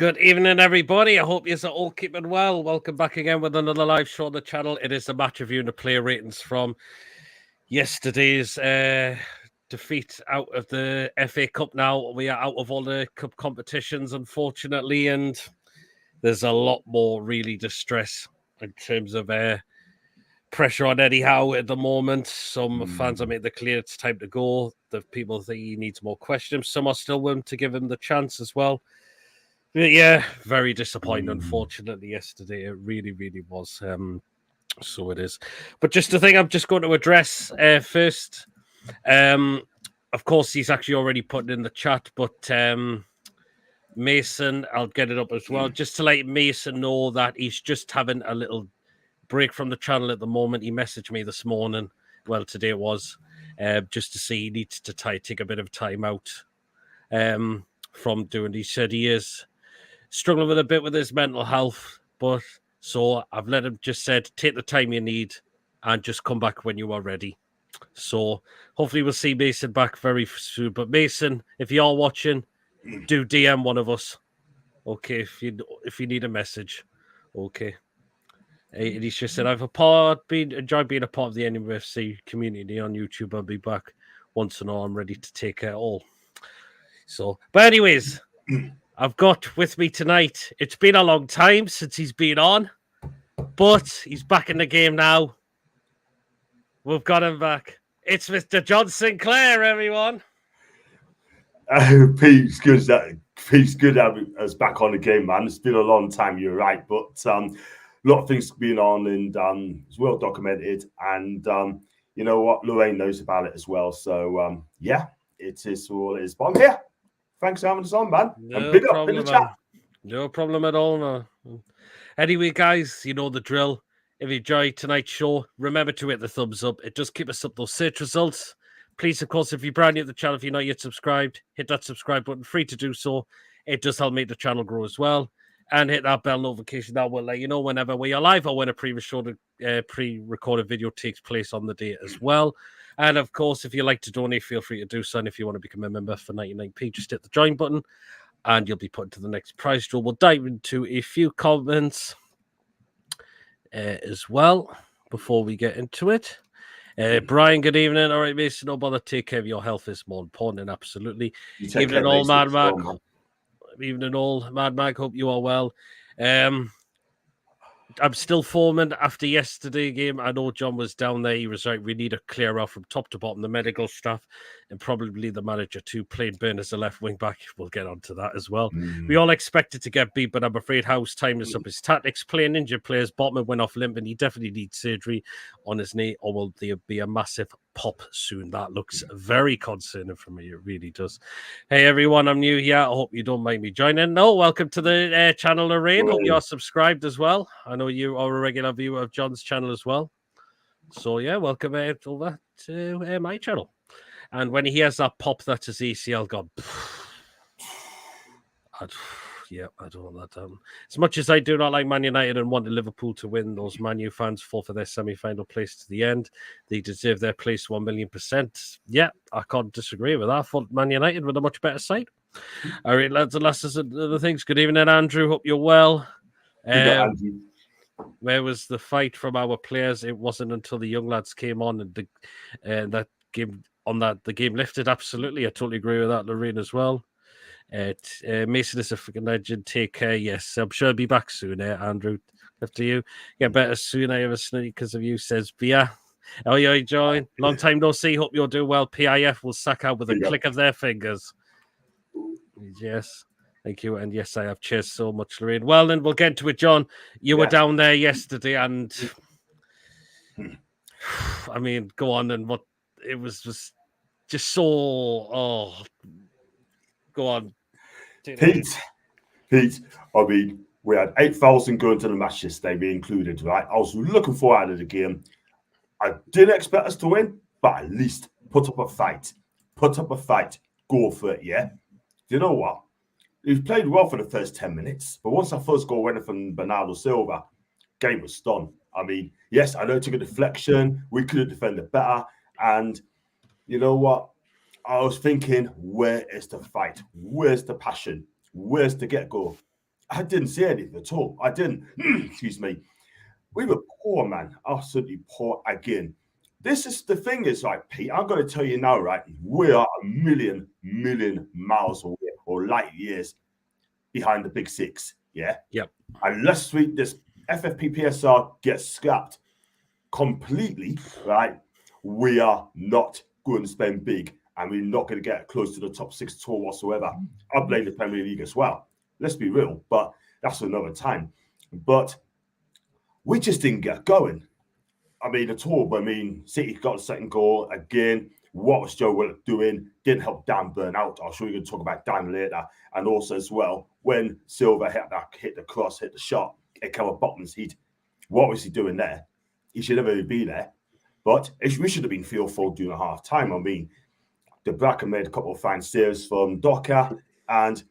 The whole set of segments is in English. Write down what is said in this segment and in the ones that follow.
Good evening, everybody. I hope you're all keeping well. Welcome back again with another live show on the channel. It is the match review and the player ratings from yesterday's defeat out of the FA Cup. Now we are out of all the cup competitions, unfortunately, and there's a lot more really distress in terms of pressure on Eddie Howe at the moment. Some fans are making the clear it's time to go. The people think he needs more questions. Some are still willing to give him the chance as well. But yeah, very disappointing, unfortunately, yesterday. It really, really was. So it is. But just the thing I'm just going to address first. Of course, he's actually already put in the chat, but Mason, I'll get it up as well. Just to let Mason know that he's just having a little break from the channel at the moment. He messaged me this morning. Well, today it was. Just to see he needs to take a bit of time out from doing. He said he is struggling with a bit with his mental health, but so I've let him just said take the time you need and just come back when you are ready. So hopefully we'll see Mason back very soon. But Mason, if you are watching, do DM one of us, okay? If you need a message, okay. And he's just said I've enjoyed being a part of the NUFC community on YouTube. I'll be back once and all. I'm ready to take it all. So, but anyways. I've got with me tonight. It's been a long time since he's been on, but he's back in the game now. We've got him back. It's Mr. John Sinclair, everyone. Pete's good having us back on the game, man. It's been a long time, you're right, but a lot of things been on, and it's well documented. And you know what, Lorraine knows about it as well. So yeah, it is all it is. But I'm here. Thanks for having us on, man. No big problem, up in the chat. No problem at all, man. Anyway, guys, you know the drill. If you enjoyed tonight's show, remember to hit the thumbs up. It does keep us up those search results. Please, of course, if you're brand new to the channel, if you're not yet subscribed, hit that subscribe button. Free to do so. It does help make the channel grow as well. And hit that bell notification. That will let you know whenever we are live or when a pre-recorded video takes place on the day as well. And of course, if you like to donate, feel free to do so. And if you want to become a member for 99p, just hit the join button and you'll be put into the next prize draw. We'll dive into a few comments as well before we get into it. Brian, good evening. All right, Mason, no bother. Take care of your health is more important. Absolutely. Evening all, Mad Mag. Evening all, Mad Mag. Hope you are well. I'm still foaming after yesterday game. I know John was down there. He was right. We need a clear out from top to bottom, the medical staff, and probably the manager too. Playing Burn as a left wing back. We'll get onto that as well. We all expected to get beat, but I'm afraid Howe's time is up. His tactics, playing injured players. Botman went off limp, and he definitely needs surgery on his knee, or will there be a massive pop soon? That looks very concerning for me. It really does. Hey everyone, I'm new here. I hope you don't mind me joining. No, welcome to the channel, Lorraine. Hope you are subscribed as well. I know you are a regular viewer of John's channel as well. So yeah, welcome over to my channel. And when he hears that pop, that's his ACL gone. Yeah, I don't want that. As much as I do not like Man United and want Liverpool to win, those Man U fans fall for their semi-final place to the end. They deserve their place 1,000,000%. Yeah, I can't disagree with that. I thought Man United were a much better side. All right, lads and lasses, other things. Good evening, Andrew. Hope you're well. Where was the fight from our players? It wasn't until the young lads came on and that game the game lifted. Absolutely, I totally agree with that, Lorraine, as well. Mason is a freaking legend. Take care. Yes, I'm sure I'll be back soon, Andrew. After you. Get better soon. I have a sneak because of you, says Bia. Oh, yeah, join. Long time no see. Hope you'll do well. PIF will sack out with a click of their fingers. Yes. Thank you. And yes, I have. Cheers so much, Lorraine. Well, then we'll get to it, John. You were down there yesterday, and I mean, go on. And what it was just so. Oh, go on. Pete, I mean, we had 8,000 going to the match yesterday, me included, right? I was looking forward to the game. I didn't expect us to win, but at least put up a fight. Go for it, yeah? Do you know what? He played well for the first 10 minutes, but once that first goal went from Bernado Silva, game was done. I mean, yes, I know it took a deflection. We could have defended better. And you know what? I was thinking, where is the fight? Where's the passion? Where's the get-go? I didn't say anything at all. I didn't. Excuse me. We were poor, man. Absolutely poor again. This is the thing is, like, Pete, I'm going to tell you now, right? We are a million miles away or light years behind the big six. Yeah. Yep. Unless this FFP-PSR gets scrapped completely, right? We are not going to spend big and we're not going to get close to the top six at all whatsoever. I blame the Premier League as well. Let's be real, but that's another time. But we just didn't get going. I mean, at all. I mean, City got the second goal again. What was Joe Willock doing? Didn't help Dan burn out. I'm sure you're going to talk about Dan later. And also as well, when Silva hit the cross, hit the shot, it came up Botman's heat. What was he doing there? He should never be there. But we should have been fearful during half time. I mean, the Bracken made a couple of fine saves from Docker and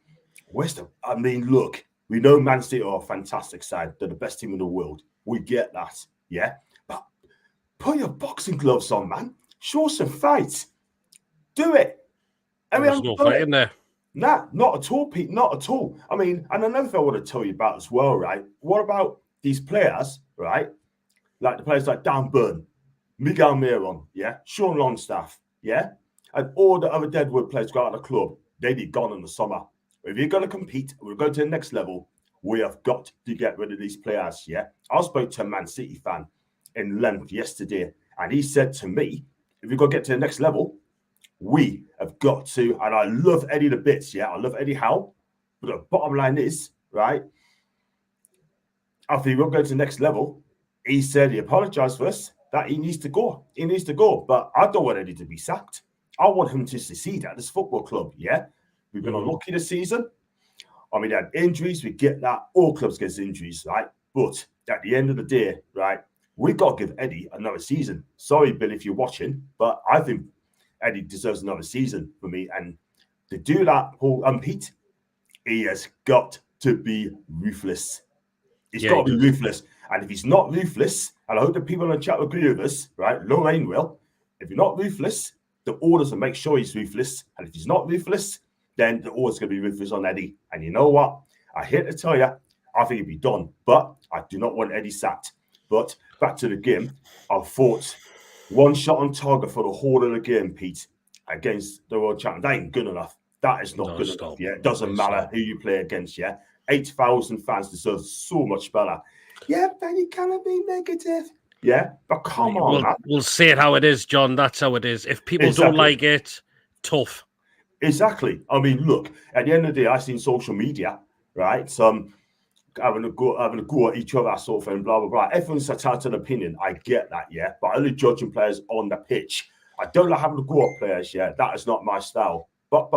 West Ham. I mean, look, we know Man City are a fantastic side. They're the best team in the world. We get that, yeah? But put your boxing gloves on, man. Show some fight. Do it. There's no fight in there. Nah, not at all, Pete. Not at all. I mean, and another thing I want to tell you about as well, right? What about these players, right? Like the players like Dan Burn, Miguel Miron, yeah? Sean Longstaff, yeah? And all the other Deadwood players got out of the club. They'd be gone in the summer. If you're going to compete, we're going to the next level, we have got to get rid of these players, yeah? I spoke to a Man City fan in length yesterday, and he said to me, if we're going to get to the next level, we have got to, and I love Eddie the bits, yeah? I love Eddie Howe, but the bottom line is, right, after we're going to the next level, he said he apologized for us, that he needs to go. He needs to go, but I don't want Eddie to be sacked. I want him to succeed at this football club, yeah? We've been unlucky this season. I mean, they had injuries. We get that. All clubs get injuries, right? But at the end of the day, right, we've got to give Eddie another season. Sorry, Bill, if you're watching, but I think Eddie deserves another season for me. And to do that, Paul and Pete, he has got to be ruthless. He's got to be ruthless. And if he's not ruthless, and I hope the people in the chat will agree with us, right? Lorraine will. If you're not ruthless, the orders will make sure he's ruthless. And if he's not ruthless, then the order's going to be ruthless on Eddie. And you know what? I hate to tell you, I think he'd be done. But I do not want Eddie sacked. But back to the game, I thought one shot on target for the whole of the game, Pete, against the world champion. That ain't good enough. That is not good enough. Yeah, it doesn't matter who you play against. Yeah, 8,000 fans deserve so much better. Yeah, but you cannot be negative. Yeah, but come on, man. We'll say it how it is, John. That's how it is. If people don't like it, tough. Exactly. I mean, look, at the end of the day, I've seen social media, right? Some having a go at each other, sort of thing, blah, blah, blah. Everyone's entitled to an opinion. I get that, yeah. But only judging players on the pitch. I don't like having to go at players, yeah. That is not my style. But,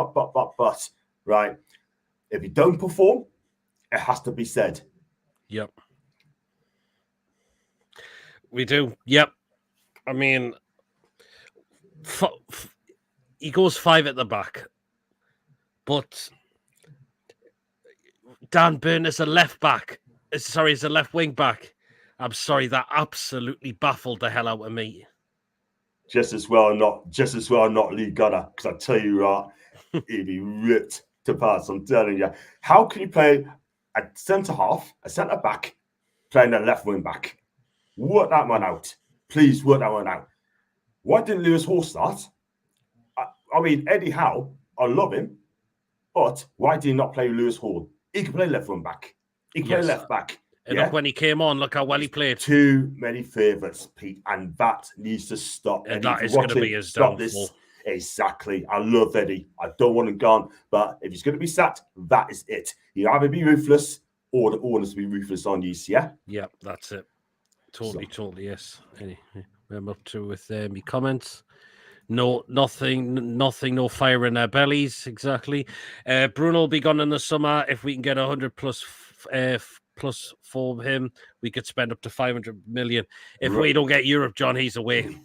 right? If you don't perform, it has to be said. Yep. We do. Yep. I mean, he goes 5 at the back. But Dan Burn is a left back. Sorry, is a left wing back. I'm sorry, that absolutely baffled the hell out of me. Just as well not Lee Gunner, because I tell you what, he'd be ripped to parts. I'm telling you. How can you play a centre half, a centre back, playing a left wing back? Work that one out. Please work that one out. Why didn't Lewis Hall start? I mean, Eddie Howe, I love him, but why did he not play Lewis Hall? He can play left wing back. He can play left back. And look, when he came on, look how well he played. Too many favourites, Pete, and that needs to stop. And that is going to be his downfall. Exactly. I love Eddie. I don't want him gone, but if he's going to be sacked, that is it. You either be ruthless or the orders be ruthless on you, yeah? Yeah, that's it. Totally, yes. Anyway, I'm up to with my comments. No, nothing, no fire in their bellies, exactly. Bruno will be gone in the summer. If we can get 100 plus for him, we could spend up to 500 million. If we don't get Europe, John, he's away.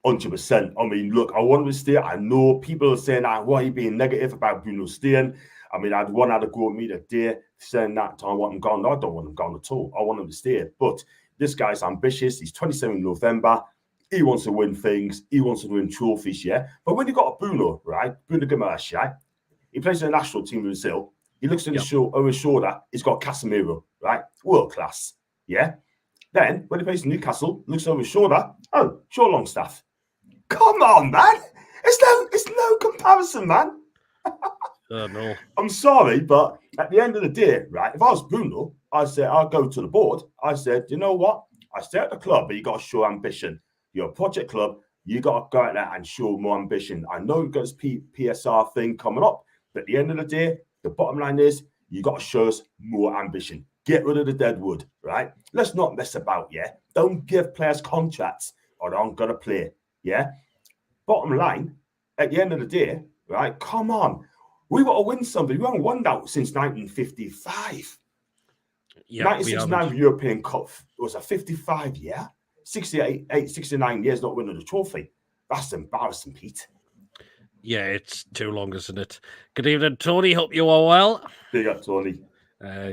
100%. I mean, look, I want him to stay. I know people are saying, why are you being negative about Bruno staying? I mean, I'd one had to go with me today saying that I want him gone. No, I don't want him gone at all. I want him to stay. But this guy's ambitious. He's 27 in November. He wants to win things. He wants to win trophies, yeah? But when you got a Bruno, right? Bruno Guimaraes, right? He plays in the national team in Brazil. He looks over his shoulder. He's got Casemiro, right? World class. Yeah. Then when he plays Newcastle, looks over his shoulder. Oh, Shaw Longstaff. Come on, man. It's no comparison, man. No. I'm sorry, but at the end of the day, right? If I was Bruno, I said I'll go to the board. I said, you know what? I stay at the club, but you got to show ambition. You're a project club. You got to go out there and show more ambition. I know you've got this PSR thing coming up, but at the end of the day, the bottom line is you got to show us more ambition. Get rid of the dead wood, right? Let's not mess about, yeah? Don't give players contracts or they aren't going to play, yeah? Bottom line, at the end of the day, right? Come on. We got to win something. We haven't won that since 1955. Yeah, 1969 European Cup was a 55 year. 69 years not winning the trophy. That's embarrassing, Pete. Yeah, it's too long, isn't it? Good evening, Tony. Hope you are well. Big up, Tony.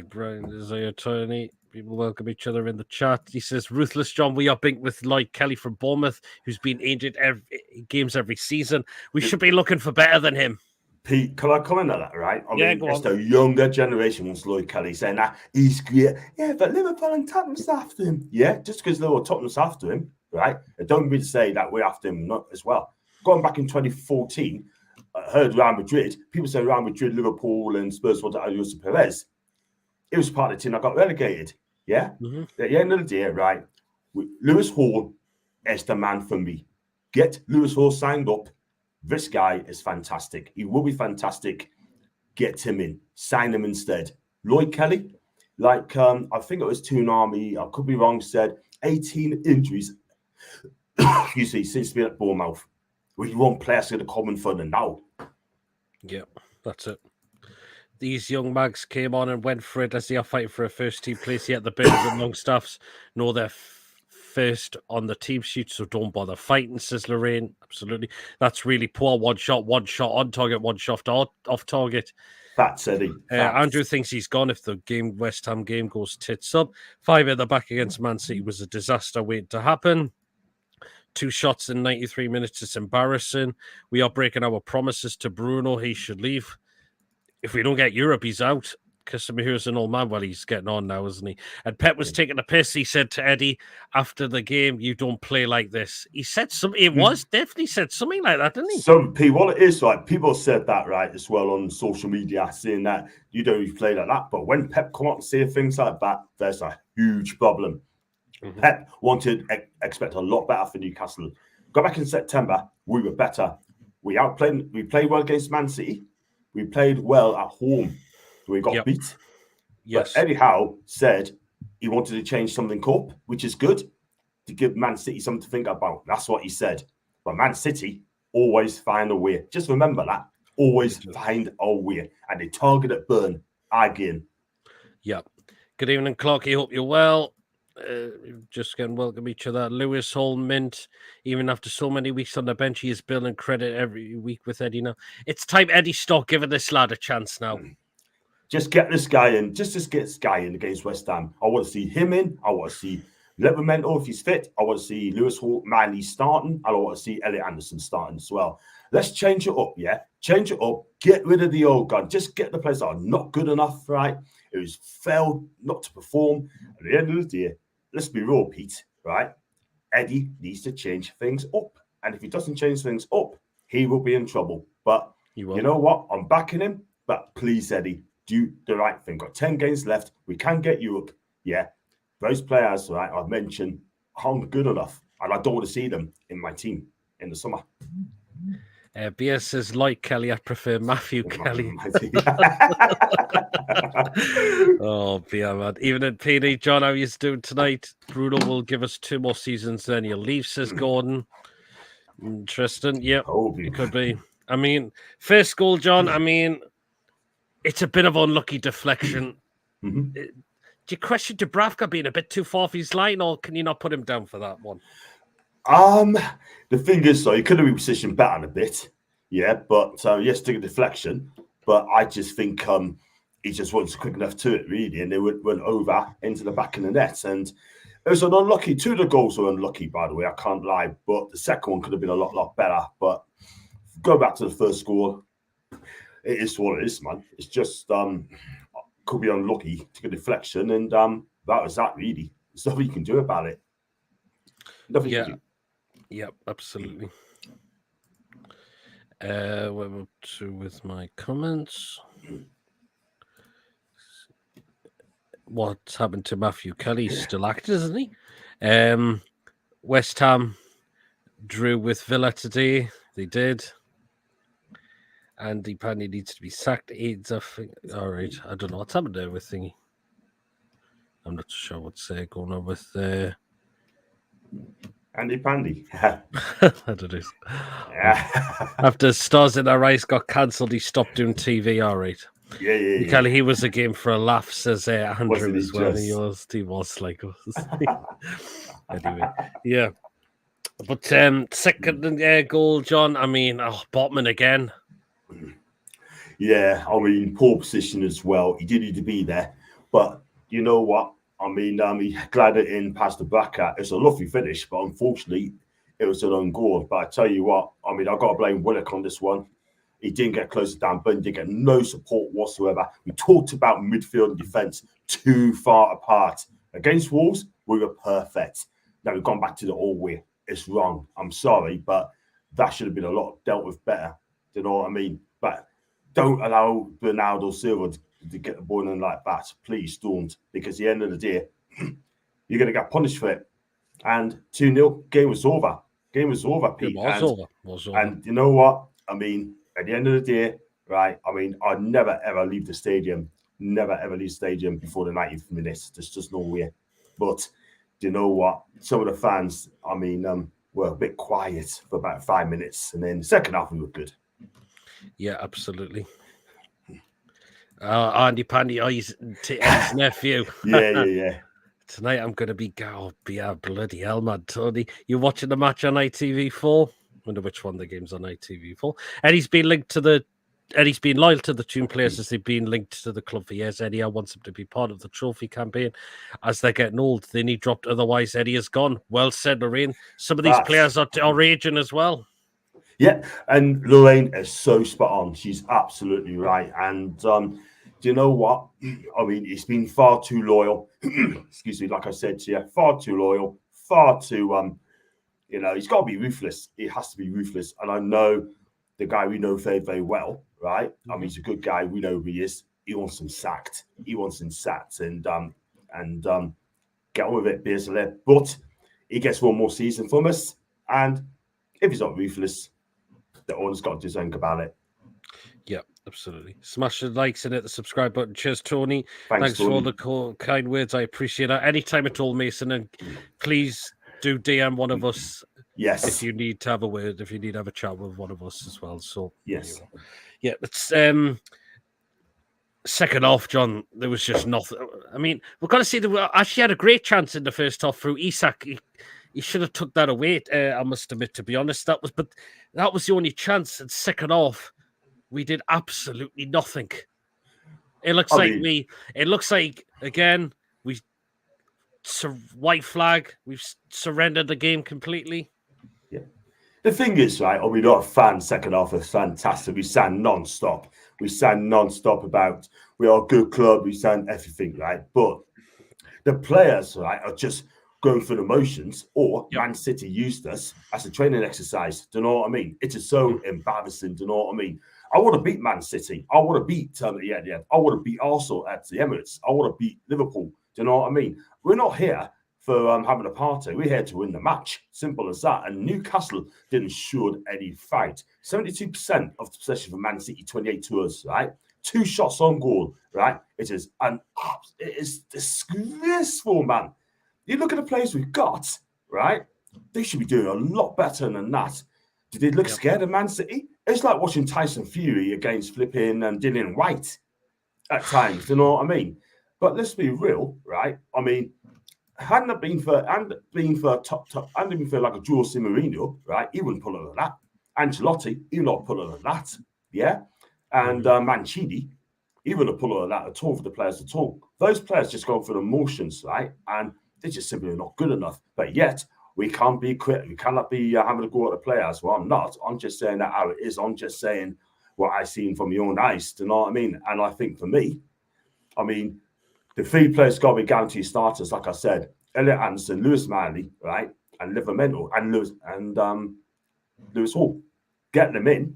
Brian is here, Tony. People welcome each other in the chat. He says, Ruthless John, we are binked with Lloyd Kelly from Bournemouth, who's been injured games every season. We should be looking for better than him. Pete, can I comment on that, right? I mean, it's the younger generation wants Lloyd Kelly saying that he's great. Yeah, but Liverpool and Tottenham's after him. Yeah, just because Liverpool Tottenham's after him, right? It don't mean to say that we're after him not as well. Going back in 2014, I heard Real Madrid. People say Real Madrid, Liverpool, and Spurs wanted Jose Perez. It was part of the team that got relegated. Yeah? Mm-hmm. At the end of the day, right, Lewis Hall is the man for me. Get Lewis Hall signed up. This guy is fantastic. He will be fantastic. Get him in. Sign him instead. Lloyd Kelly, like I think it was Toonami, I could be wrong, said 18 injuries, you see, since being at Bournemouth. We want players to come in for them now. Yeah, that's it. These young mags came on and went for it as they are fighting for a first-team place. Yet the Bears and Longstaffs know they're first on the team sheet, so don't bother fighting, says Lorraine. Absolutely. That's really poor. One shot on target, one shot off target. That's Eddie. Andrew thinks he's gone if the West Ham game goes tits up. 5 at the back against Man City was a disaster waiting to happen. 2 shots in 93 minutes. It's embarrassing. We are breaking our promises to Bruno. He should leave. If we don't get Europe, he's out. Casemiro's an old man. Well, he's getting on now, isn't he? And Pep was taking a piss. He said to Eddie after the game, "You don't play like this." He said something. It was definitely said something like that, didn't he? Some people, it is right. People said that right as well on social media, saying that you don't even play like that. But when Pep come out and say things like that, there's a huge problem. Mm-hmm. Pep expect a lot better for Newcastle. Go back in September, we were better. We played well against Man City. We played well at home. We got beat. Yes. But Eddie Howe said he wanted to change something up, which is good, to give Man City something to think about. That's what he said. But Man City always find a way. Just remember that. Always find a way. And they targeted Burn again. Yeah. Good evening, Clarky. Hope you're well. Just getting welcome each other. Lewis Hall mint. Even after so many weeks on the bench, he is building credit every week with Eddie now. It's time Eddie stop giving this lad a chance now. Just get this guy in. Just get this guy in against West Ham. I want to see him in. I want to see Levermento if he's fit. I want to see Lewis Hall, Manley starting. And I want to see Elliot Anderson starting as well. Let's change it up, yeah? Change it up. Get rid of the old gun. Just get the players that are not good enough, right? It was failed not to perform. At the end of the day, let's be real, Pete, right? Eddie needs to change things up. And if he doesn't change things up, he will be in trouble. But you know what? I'm backing him. But please, Eddie, do the right thing. Got 10 games left. We can get Europe. Yeah. Those players, right, I've mentioned aren't good enough. And I don't want to see them in my team in the summer. BS says, like Kelly, I prefer Matthew Kelly. Oh, yeah, man. Even at PD, John, how are you doing tonight? Bruno will give us 2 more seasons, then he'll leave, says Gordon. Interesting. Yep, it could be. I mean, first goal, John, I mean, it's a bit of unlucky deflection. Mm-hmm. Do you question Dubravka being a bit too far off his line, or can you not put him down for that one? The thing is, so he could have been positioned better a bit, yeah. But yes, take a deflection. But I just think he just wasn't quick enough to it, really, and they went over into the back of the net. And it was an unlucky. 2 of the goals were unlucky, by the way. I can't lie, but the second one could have been a lot better. But go back to the first goal. it is what it is, man. It's just could be unlucky, took a deflection, and that was that really. There's nothing you can do about it. Nothing you can do. Yeah, absolutely. Where we're to with my comments. What's happened to Matthew Kelly? He's still active, isn't he? West Ham drew with Villa today. They did. Andy Pandy needs to be sacked. AIDS, I think. All right. I don't know what's happened there with thingy. I'm not sure what's going on with Andy Pandy. I don't know. After Stars in Our Eyes got cancelled, he stopped doing TV. All right. Yeah. Kelly, he was a game for a laugh, says Andrew as well. Just... He was like us. Anyway, yeah. But second goal, John. I mean, Botman again. Yeah, I mean, poor position as well. He did need to be there, but you know what? I mean, he glided in past the back at. It's a lovely finish, but unfortunately, it was an own goal. But I tell you what, I mean, I've got to blame Willock on this one. He didn't get closer down, but he didn't get no support whatsoever. We talked about midfield and defence too far apart. Against Wolves, we were perfect. Now we've gone back to the old way. It's wrong. I'm sorry, but that should have been a lot dealt with better. Do you know what I mean? But don't allow Bernado Silva to get the ball in like that. Please don't, because at the end of the day, you're going to get punished for it. And 2-0, game was over. Game was over, Pete. It was over. And you know what? I mean, at the end of the day, right, I mean, I'd never, ever leave the stadium. Never, ever leave the stadium before the 90th minute. There's just no way. But do you know what? Some of the fans, I mean, were a bit quiet for about 5 minutes. And then the second half, we were good. Yeah, absolutely. Andy Pandy, his nephew. Yeah. Tonight I'm going to be bloody hell, man, Tony. You're watching the match on ITV4? Wonder which one the game's on ITV4. And he's been linked to he's been loyal to the Tune players as they've been linked to the club for years. Eddie wants him to be part of the trophy campaign. As they're getting old, they need dropped. Otherwise, Eddie is gone. Well said, Lorraine. Some of these players are raging as well. Yeah, and Lorraine is so spot on. She's absolutely right. And do you know what? I mean, he's been far too loyal. Excuse me, like I said to you, far too loyal, far too, he's got to be ruthless. He has to be ruthless. And I know the guy we know very, very well, right? I mean, he's a good guy. We know who he is. He wants him sacked. And get on with it, basically. But he gets one more season from us. And if he's not ruthless, the owner's got to do something about it. Yeah, absolutely. Smash the likes and hit the subscribe button. Cheers, Tony. Thanks Tony. for all the kind words. I appreciate that. Anytime at all, Mason. And please do DM one of us. Yes. If you need to have a word, if you need to have a chat with one of us as well. So, yes. Yeah, it's second half, John, there was just nothing. I mean, we've got to see that we actually had a great chance in the first half through Isak. He should have took that away, I must admit, to be honest. That was the only chance. And second half, we did absolutely nothing. It looks like again, white flag. We've surrendered the game completely. Yeah. The thing is, right, we not a fan. Second half was fantastic. We sang non-stop. About we are a good club. We sang everything, right? But the players, right, are just going through the motions, or Man City used us as a training exercise. Do you know what I mean? It is so embarrassing. Do you know what I mean? I want to beat Man City. I want to beat I want to beat Arsenal at the Emirates. I want to beat Liverpool. Do you know what I mean? We're not here for having a party. We're here to win the match. Simple as that. And Newcastle didn't show any fight. 72% of the possession for Man City, 28 to us, right? 2 shots on goal, right? It is disgraceful, man. You look at the players we've got, right? They should be doing a lot better than that. Did they look scared of Man City? It's like watching Tyson Fury against flipping Dillian White at times. Do you know what I mean? But let's be real, right? I mean, hadn't it been for like a Jose Mourinho, right? He wouldn't pull over that. Ancelotti, he would not pull over that. Yeah. And Mancini, he wouldn't pull over that at all for the players at all. Those players just go through the motions, right? And they're just simply not good enough. But yet, we can't be quit. We cannot be having to go at the players. Well, I'm not. I'm just saying that how it is. I'm just saying what I seen from my own eyes. Do you know what I mean? And I think for me, I mean, the 3 players got to be guaranteed starters, like I said. Elliot Anderson, Lewis Miley, right? And Livermore and Lewis Hall. Get them in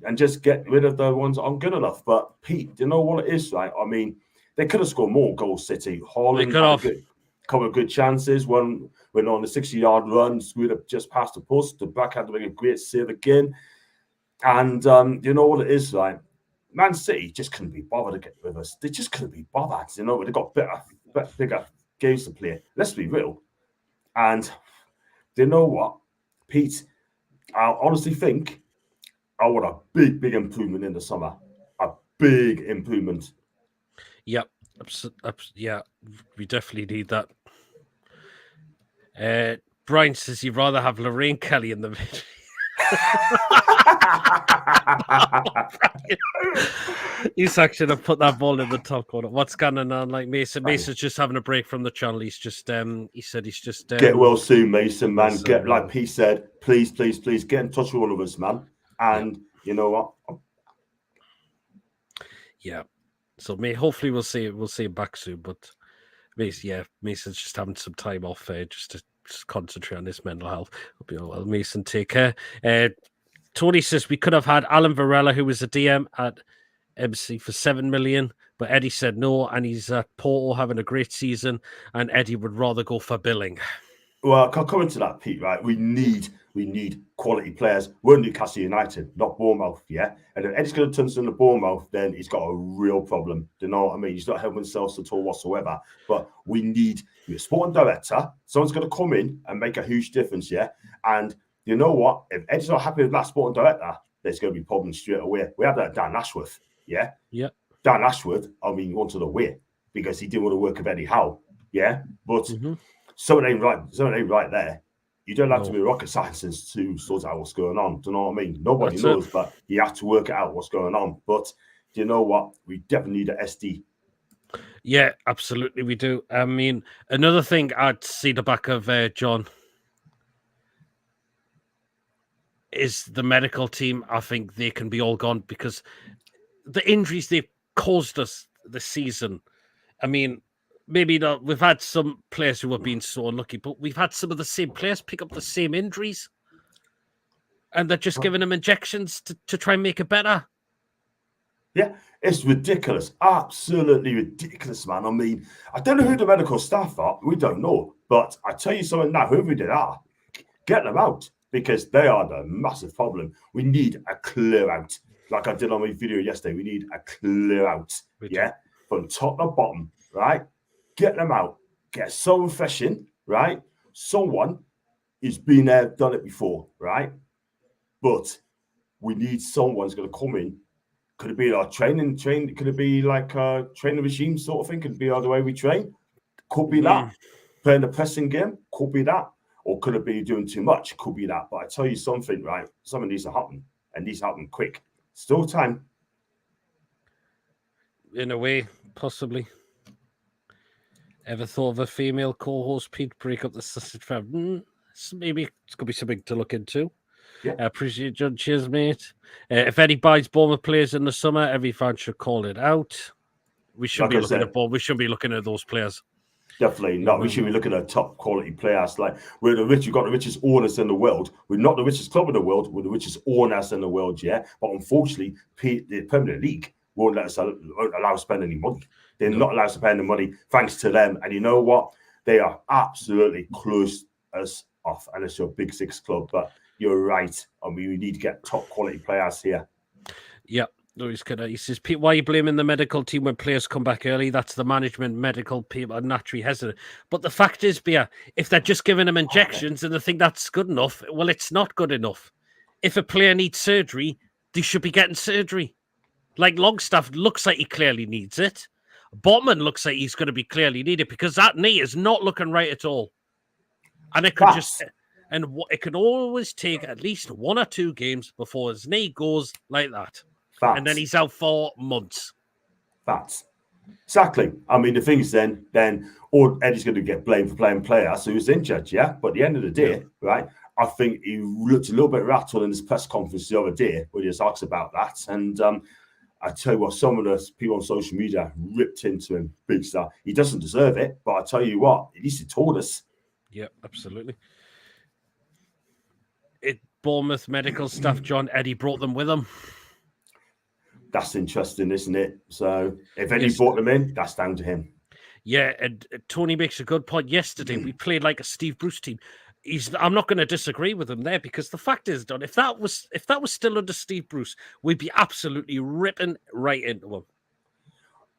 and just get rid of the ones that aren't good enough. But Pete, do you know what it is, right? I mean, they could have scored more goals, City. Holland had a couple of good chances. One went on a 60-yard run, screwed up just past the post. The back had to make a great save again. And you know what it is, right? Man City just couldn't be bothered to get with us. They just couldn't be bothered. You know, they got bigger games to play. Let's be real. And do you know what, Pete? I honestly think I want a big improvement in the summer. A big improvement. Yep. Yeah, we definitely need that. Brian says he'd rather have Lorraine Kelly in the video. He's actually have put that ball in the top corner. What's going on? Like Mason's just having a break from the channel. He's just he said he's just get well soon, Mason, man. Get like Pete said, please get in touch with all of us, man. And you know what? Yeah. So hopefully we'll see him back soon. But Mason's just having some time off just to concentrate on his mental health. Hope you're well, Mason. Take care. Tony says we could have had Alan Varela, who was a DM at MC for 7 million, but Eddie said no, and he's at Porto having a great season, and Eddie would rather go for Billing. Well, coming to that, Pete, right? We need quality players. We're Newcastle United, not Bournemouth, yeah? And if Eddie's going to turn to Bournemouth, then he's got a real problem. Do you know what I mean? He's not helping himself at all whatsoever. But we need a sporting director. Someone's going to come in and make a huge difference, yeah? And you know what? If Eddie's not happy with that sporting director, there's going to be problems straight away. We had that Dan Ashworth, yeah? Yeah. Dan Ashworth, I mean, he wanted away because he didn't want to work with Eddie Howe, yeah? But something ain't right there. You don't have to be rocket scientists to sort out what's going on. Do you know what I mean? Nobody knows, but you have to work out what's going on. But do you know what? We definitely need an SD. Yeah, absolutely, we do. I mean, another thing I'd see the back of John is the medical team. I think they can be all gone because the injuries they've caused us this season. I mean, maybe not. We've had some players who have been so unlucky, but we've had some of the same players pick up the same injuries, and they're just giving them injections to try and make it better. Yeah, it's ridiculous. Absolutely ridiculous, man. I mean, I don't know who the medical staff are. We don't know. But I tell you something now, whoever they are, get them out because they are the massive problem. We need a clear out. Like I did on my video yesterday, we need a clear out. From top to bottom, right? Get them out. Get someone fresh in, right? Someone who's been there, done it before, right? But we need someone who's going to come in. Could it be our training? Could it be like a training regime sort of thing? Could it be the way we train? Could be that. Playing the pressing game? Could be that. Or could it be doing too much? Could be that. But I tell you something, right? Something needs to happen. And needs to happen quick. Still time. In a way, possibly. Ever thought of a female co-host, Pete, break up the sausage family? Maybe it could be something to look into. Yeah. I appreciate your cheers, mate. If Eddie buys Bournemouth players in the summer, every fan should call it out. We should be looking at Bournemouth. We should be looking at those players. Definitely not. We should be looking at top quality players. Like we're the rich. You've got the richest owners in the world. We're not the richest club in the world. We're the richest owners in the world. Yeah, but unfortunately, the Premier League won't allow us to spend any money. They're not allowed to spend the money thanks to them. And you know what? They are absolutely closed us off. And it's your big six club. But you're right. I mean, we need to get top quality players here. Yep. No, he says, Pete, why are you blaming the medical team when players come back early? That's the management, medical people are naturally hesitant. But the fact is, Bia, if they're just giving them injections and they think that's good enough, well, it's not good enough. If a player needs surgery, they should be getting surgery. Like Longstaff looks like he clearly needs it. Botman looks like he's going to be clearly needed because that knee is not looking right at all. And it could it can always take at least 1 or 2 games before his knee goes like that. Facts. And then he's out for months. Facts. Exactly. I mean, the thing is then all Eddie's going to get blamed for playing players who's injured, yeah? But at the end of the day, right, I think he looked a little bit rattled in his press conference the other day when he was asked about that. And I tell you what, some of the people on social media ripped into him big stuff. He doesn't deserve it, but I tell you what, at least he told us. Yeah, absolutely. Bournemouth medical staff, John, Eddie brought them with him. That's interesting, isn't it? So if Eddie brought them in, that's down to him. Yeah, and Tony makes a good point. Yesterday, we played like a Steve Bruce team. I'm not going to disagree with him there, because the fact is, Don, if that was still under Steve Bruce, we'd be absolutely ripping right into him.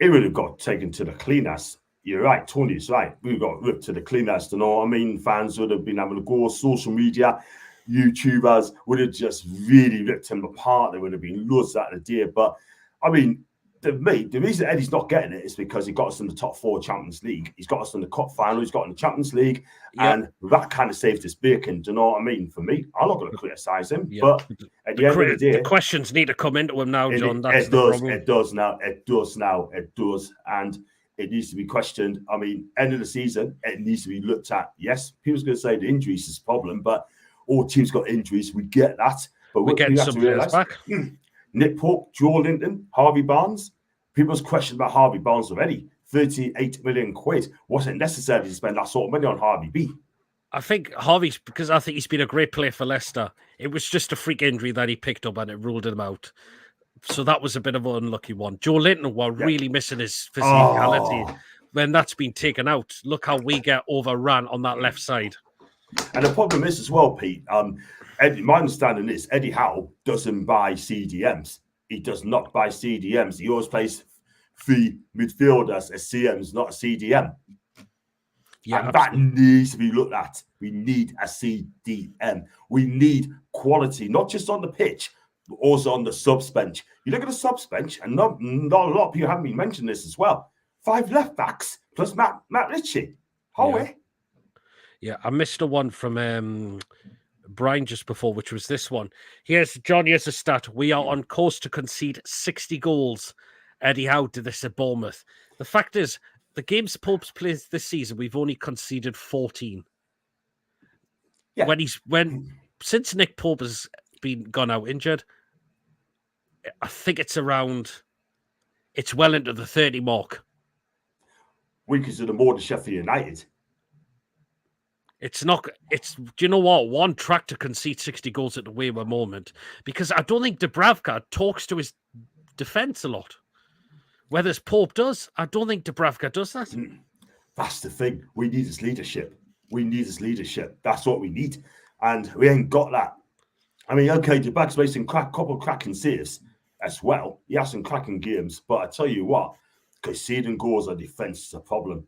He would have got taken to the cleaners. You're right, Tony's right. We got ripped to the cleaners. You know what I mean? Fans would have been having to go. Social media, YouTubers would have just really ripped him apart. There would have been loads that the day. But I mean, the reason Eddie's not getting it is because he got us in the top 4 Champions League. He's got us in the cup final. He's got in the Champions League, and that kind of saved his bacon. Do you know what I mean? For me, I'm not going to criticise him, but at the end of the day, the questions need to come into him now, John. It does now, and it needs to be questioned. I mean, end of the season, it needs to be looked at. Yes, people's going to say the injuries is a problem, but all teams got injuries. We get that, but we get some players back. Nick Pope, Joe Linton, Harvey Barnes. People's question about Harvey Barnes already. 38 million quid. Was it necessary to spend that sort of money on Harvey B? I think Harvey's, because I think he's been a great player for Leicester. It was just a freak injury that he picked up and it ruled him out. So that was a bit of an unlucky one. Joe Linton were really missing his physicality when that's been taken out. Look how we get overrun on that left side. And the problem is as well, Pete, Eddie, my understanding is Eddie Howe doesn't buy CDMs. He does not buy CDMs. He always plays 3 midfielders as CMs, not a CDM. Yeah, and that needs to be looked at. We need a CDM. We need quality, not just on the pitch, but also on the subs bench. You look at the subs bench, and not a lot of people haven't been mentioning this as well. 5 left backs plus Matt Ritchie. Howe. Yeah, I missed a one from Brian just before, which was this one. Here's a stat. We are on course to concede 60 goals. Eddie Howe did this at Bournemouth. The fact is, the games Pope's played this season, we've only conceded 14. Yeah. Since Nick Pope has gone out injured, I think it's well into the 30 mark. We consider more than Sheffield United. Do you know what? One track to concede 60 goals at the wayward moment, because I don't think Dubravka talks to his defence a lot. Whether Pope does, I don't think Dubravka does that. That's the thing. We need his leadership. That's what we need. And we ain't got that. I mean, okay, Dubravka's made some couple cracking saves as well. He has some cracking games. But I tell you what, conceding goals on defence is a problem.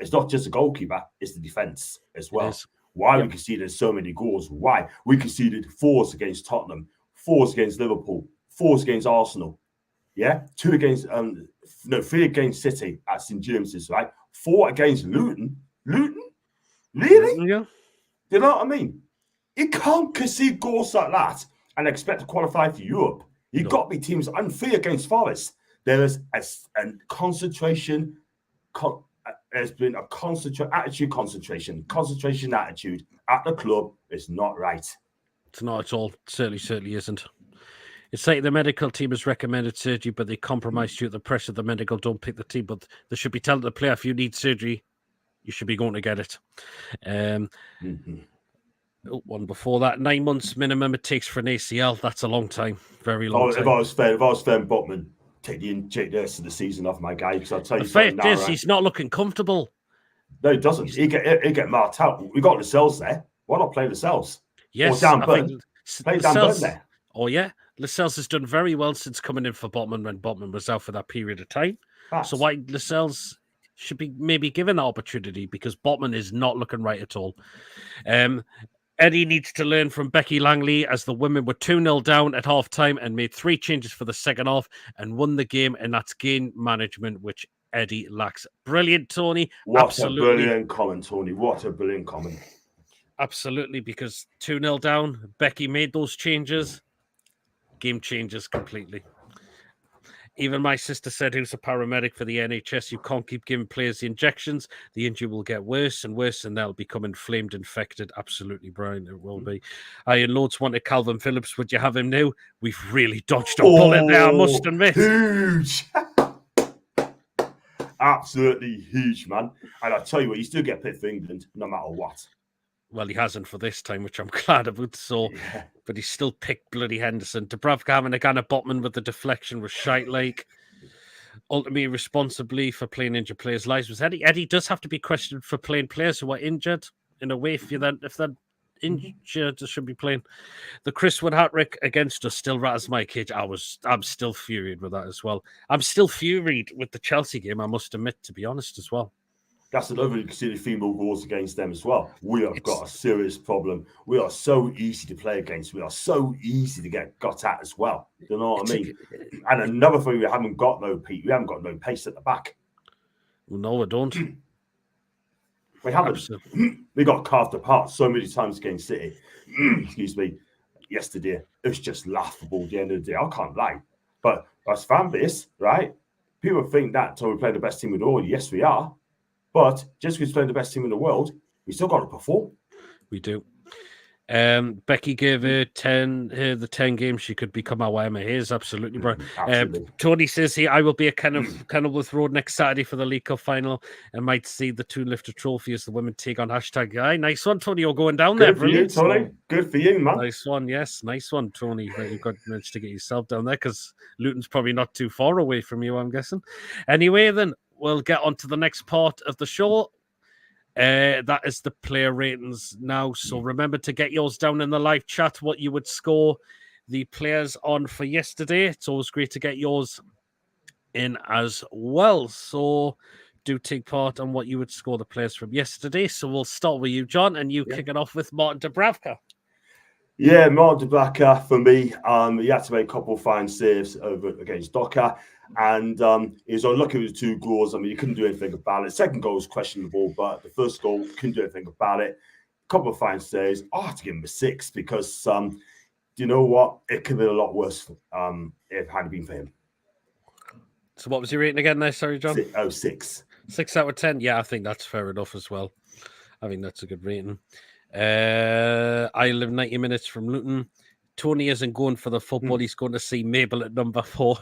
It's not just a goalkeeper, it's the defence as well. Why we conceded so many goals? Why? We conceded 4s against Tottenham, 4s against Liverpool, 4s against Arsenal. Yeah? 3 against City at St. James's, right? 4 against Luton. Luton? Really? Yeah. You know what I mean? You can't concede goals like that and expect to qualify for Europe. You've got to be teams unfair against Forest. There is a concentration. There's been a concentration attitude at the club is not right. It's not at all. Certainly isn't. It's like the medical team has recommended surgery, but they compromise due to the pressure. The medical don't pick the team, but they should be telling the player, if you need surgery, you should be going to get it. One before that, 9 months minimum it takes for an ACL. That's a long time. Very long time. If I was fair, Botman, take the rest of the season off my guy, because I'll tell you something. The fact is, he's not looking comfortable. No, he doesn't. He get marked out. We got Lascelles there. Why not play Lascelles? Yes, or Dan Burn. Play Dan Burn there. Oh yeah, Lascelles has done very well since coming in for Botman when Botman was out for that period of time. So why Lascelles should be maybe given that opportunity, because Botman is not looking right at all. Eddie needs to learn from Becky Langley, as the women were 2-0 down at half-time and made 3 changes for the second half and won the game, and that's game management, which Eddie lacks. Brilliant, Tony. What a brilliant comment, Tony. What a brilliant comment. Absolutely, because 2-0 down, Becky made those changes. Game changes completely. Even my sister said, who's a paramedic for the NHS, you can't keep giving players the injections. The injury will get worse and worse, and they'll become inflamed, infected. Absolutely, Brian, it will be. Ian Loads wanted Calvin Phillips. Would you have him now? We've really dodged a bullet there, I must admit. Huge. Absolutely huge, man. And I tell you what, you still get picked for England no matter what. Well, he hasn't for this time, which I'm glad about. So, Yeah. but he still picked bloody Henderson. Dubravka having a gun at Botman with the deflection was shite like. Ultimately, responsibly for playing injured players' lives was Eddie. Eddie does have to be questioned for playing players who are injured. In a way, if they're injured, they should be playing. The Chris Wood hat-trick against us still rattles my cage. I'm still furious with that as well. I'm still furious with the Chelsea game, I must admit, to be honest, as well. That's another you can see the female goals against them as well. We have got a serious problem. We are so easy to play against. We are so easy to get got at as well. You know what I mean? And another thing we haven't got, though, Pete, we haven't got no pace at the back. Well, no, I don't. We haven't. We got carved apart so many times against City. Excuse me. Yesterday, it was just laughable at the end of the day. I can't lie. But as fan base, right? People think that so we play the best team in the world. Yes, we are. But just because we're playing the best team in the world, we still got to perform. We do. Becky gave her the 10 games she could become our Emma Hayes. Absolutely, bro. Absolutely. Tony says here, I will be at Kenilworth Road next Saturday for the League Cup final and might see the two lifted trophy as the women take on hashtag. Aye, nice one, Tony. You're going down there. Good for you, Tony. Good for you, man. Nice one. Yes, nice one, Tony. You got managed to get yourself down there because Luton's probably not too far away from you, I'm guessing. Anyway, then we'll get on to the next part of the show. That is the player ratings now. So remember to get yours down in the live chat, what you would score the players on for yesterday. It's always great to get yours in as well. So do take part on what you would score the players from yesterday. So we'll start with you, John, and you kick it off with Martin Dubravka. Yeah, Martin Dubravka for me. He had to make a couple of fine saves over against Docker. And he was unlucky with the 2 goals. I mean, you couldn't do anything about it. Second goal was questionable, but the first goal, couldn't do anything about it. A couple of fine saves. I had to give him a 6 because, you know what? It could have been a lot worse if it hadn't been for him. So what was your rating again there? Sorry, John? 6. 6 out of 10? Yeah, I think that's fair enough as well. I think that's a good rating. I live 90 minutes from Luton. Tony isn't going for the football. He's going to see Mabel at number 4.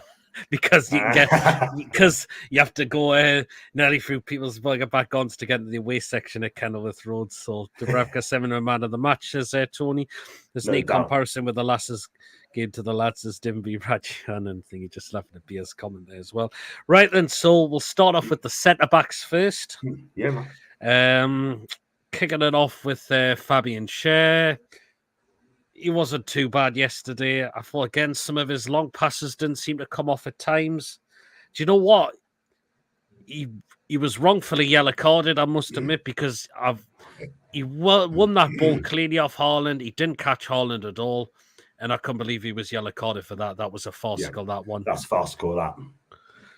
Because you can because you have to go nearly through people's burger back ons to get into the away section at Kenilworth Road. So Dubravka 7th man of the match, says Tony. There's no comparison with the lasses game to the lads as Dimby Rajan and thingy, just laughing at Beer's comment there as well. Right then, so we'll start off with the centre backs first. Yeah, man. Kicking it off with Fabian Schär. He wasn't too bad yesterday. I thought, again, some of his long passes didn't seem to come off at times. Do you know what? He was wrongfully yellow carded, I must admit, because he won that ball cleanly off Haaland. He didn't catch Haaland at all. And I can't believe he was yellow carded for that. That was a farcical, that one. That's farcical, that.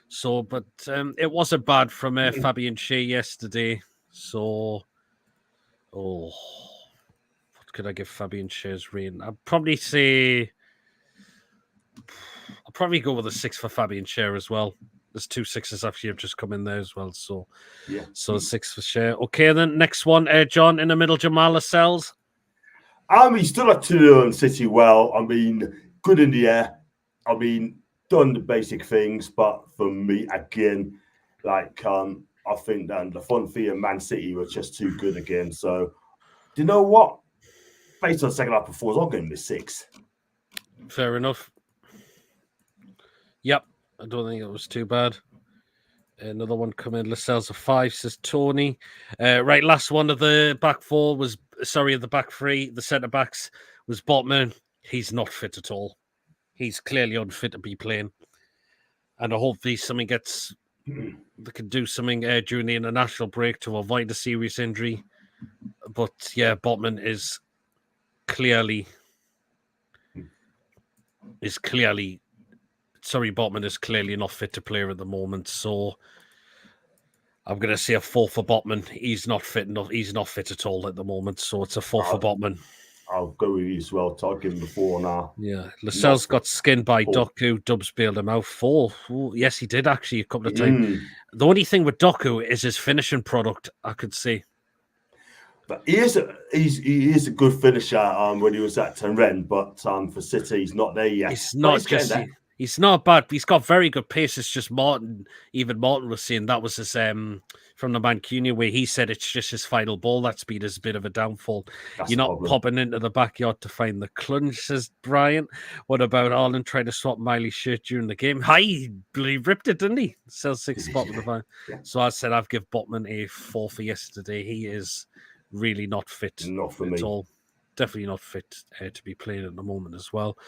So, but it wasn't bad from Fabian Schär yesterday. So, what could I give Fabian Schär's rating? I'd probably say... I'll probably go with a 6 for Fabian Schär as well. There's 2 6s actually have just come in there as well. So, yeah. So 6 for Schär. Okay, then next one, John, in the middle, Jamal Lascelles. He still had to City well. I mean, good in the air. I mean, done the basic things. But for me, again, like, I think that the front three and Man City were just too good again. So, do you know what? Based on second half performance, I'll give him a 6. Fair enough. Yep, I don't think it was too bad. Another one coming, Lascelles a 5, says Tony. Right, last one of the back four was, sorry, of the back three, the centre backs was Botman. He's not fit at all. He's clearly unfit to be playing. And I hope something gets, they can do something during the international break to avoid a serious injury. But yeah, Botman is clearly not fit to play at the moment. So I'm going to say a 4 for Botman. He's not fit enough. He's not fit at all at the moment. So it's a 4 for Botman. I'll go with you as well. I'll give him the 4 now. Yeah, Lascelles got skinned by 4. Doku. Dubs bailed him out 4. Ooh, yes, he did actually a couple of times. Mm. The only thing with Doku is his finishing product, I could see. But he is a good finisher when he was at Tenerife, but for City, he's not there yet. He's not he's not bad. He's got very good pace. It's just Martin was saying that was his from the Mancunian way. He said it's just his final ball. That speed is a bit of a downfall. You're not popping into the backyard to find the clunge, says Brian. What about Arlen trying to swap Miley's shirt during the game? He ripped it, didn't he? Celtic spot with the van. Yeah. So I said I've given Botman a 4 for yesterday. He is really not fit. Not for me. At all. Definitely not fit to be playing at the moment as well.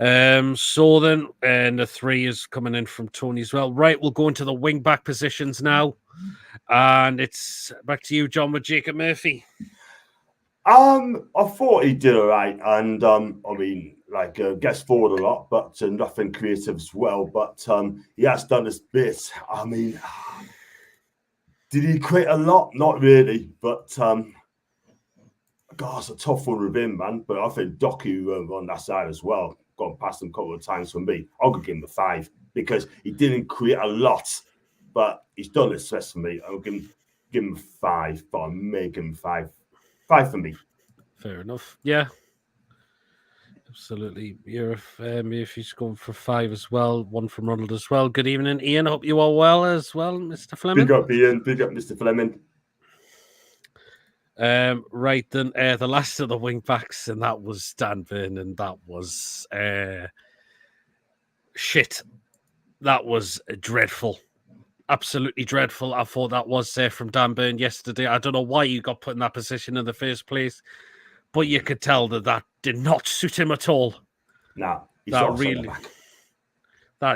So then, and the 3 is coming in from Tony as well. Right, we'll go into the wing back positions now, and it's back to you, John, with Jacob Murphy. I thought he did all right, and I mean, like gets forward a lot, but nothing creative as well. But he has done his bit. I mean, did he quit a lot? Not really, but God, it's a tough one with him, man. But I think Doku on that side as well. Gone past him a couple of times for me. I'll give him a 5 because he didn't create a lot, but he's done his best for me. I'll give him 5, but I'm making 5. 5 for me. Fair enough. Yeah, absolutely. If he's going for 5 as well, 1 from Ronald as well. Good evening, Ian. Hope you are well as well, Mr. Fleming. Big up, Ian. Big up, Mr. Fleming. Right then, the last of the wing backs, and that was Dan Burn, and that was shit. That was dreadful, absolutely dreadful. I thought that was from Dan Burn yesterday. I don't know why you got put in that position in the first place, but you could tell that did not suit him at all. No, that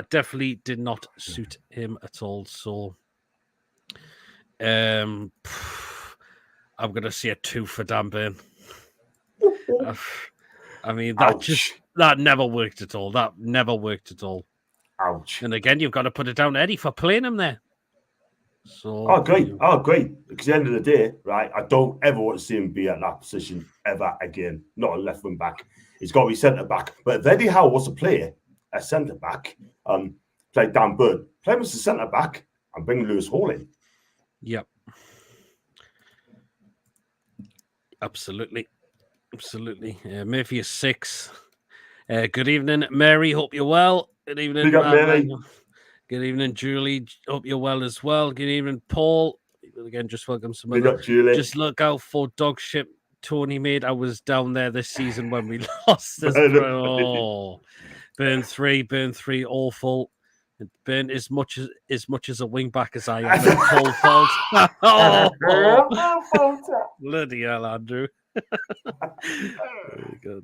definitely did not suit him at all. So, I'm going to say a 2 for Dan Burn. I mean, that never worked at all. That never worked at all. Ouch. And again, you've got to put it down to Eddie for playing him there. So I agree. Because at the end of the day, right, I don't ever want to see him be at that position ever again. Not a left wing back. He's got to be centre back. But if Eddie Howe was a player, a centre back, play Dan Burn, play him as a centre back and bring Lewis Hall in. Yep. Absolutely. Murphy is 6. Good evening, Mary. Hope you're well. Good evening, Big up, Mary. Good evening, Julie. Hope you're well as well. Good evening, Paul. Again, just welcome some Big up, Julie. Just look out for dog shit Tony made. I was down there this season when we lost this. Burn 3, awful. Burn as much as a wing back as I am. Bloody hell, Andrew. Very good.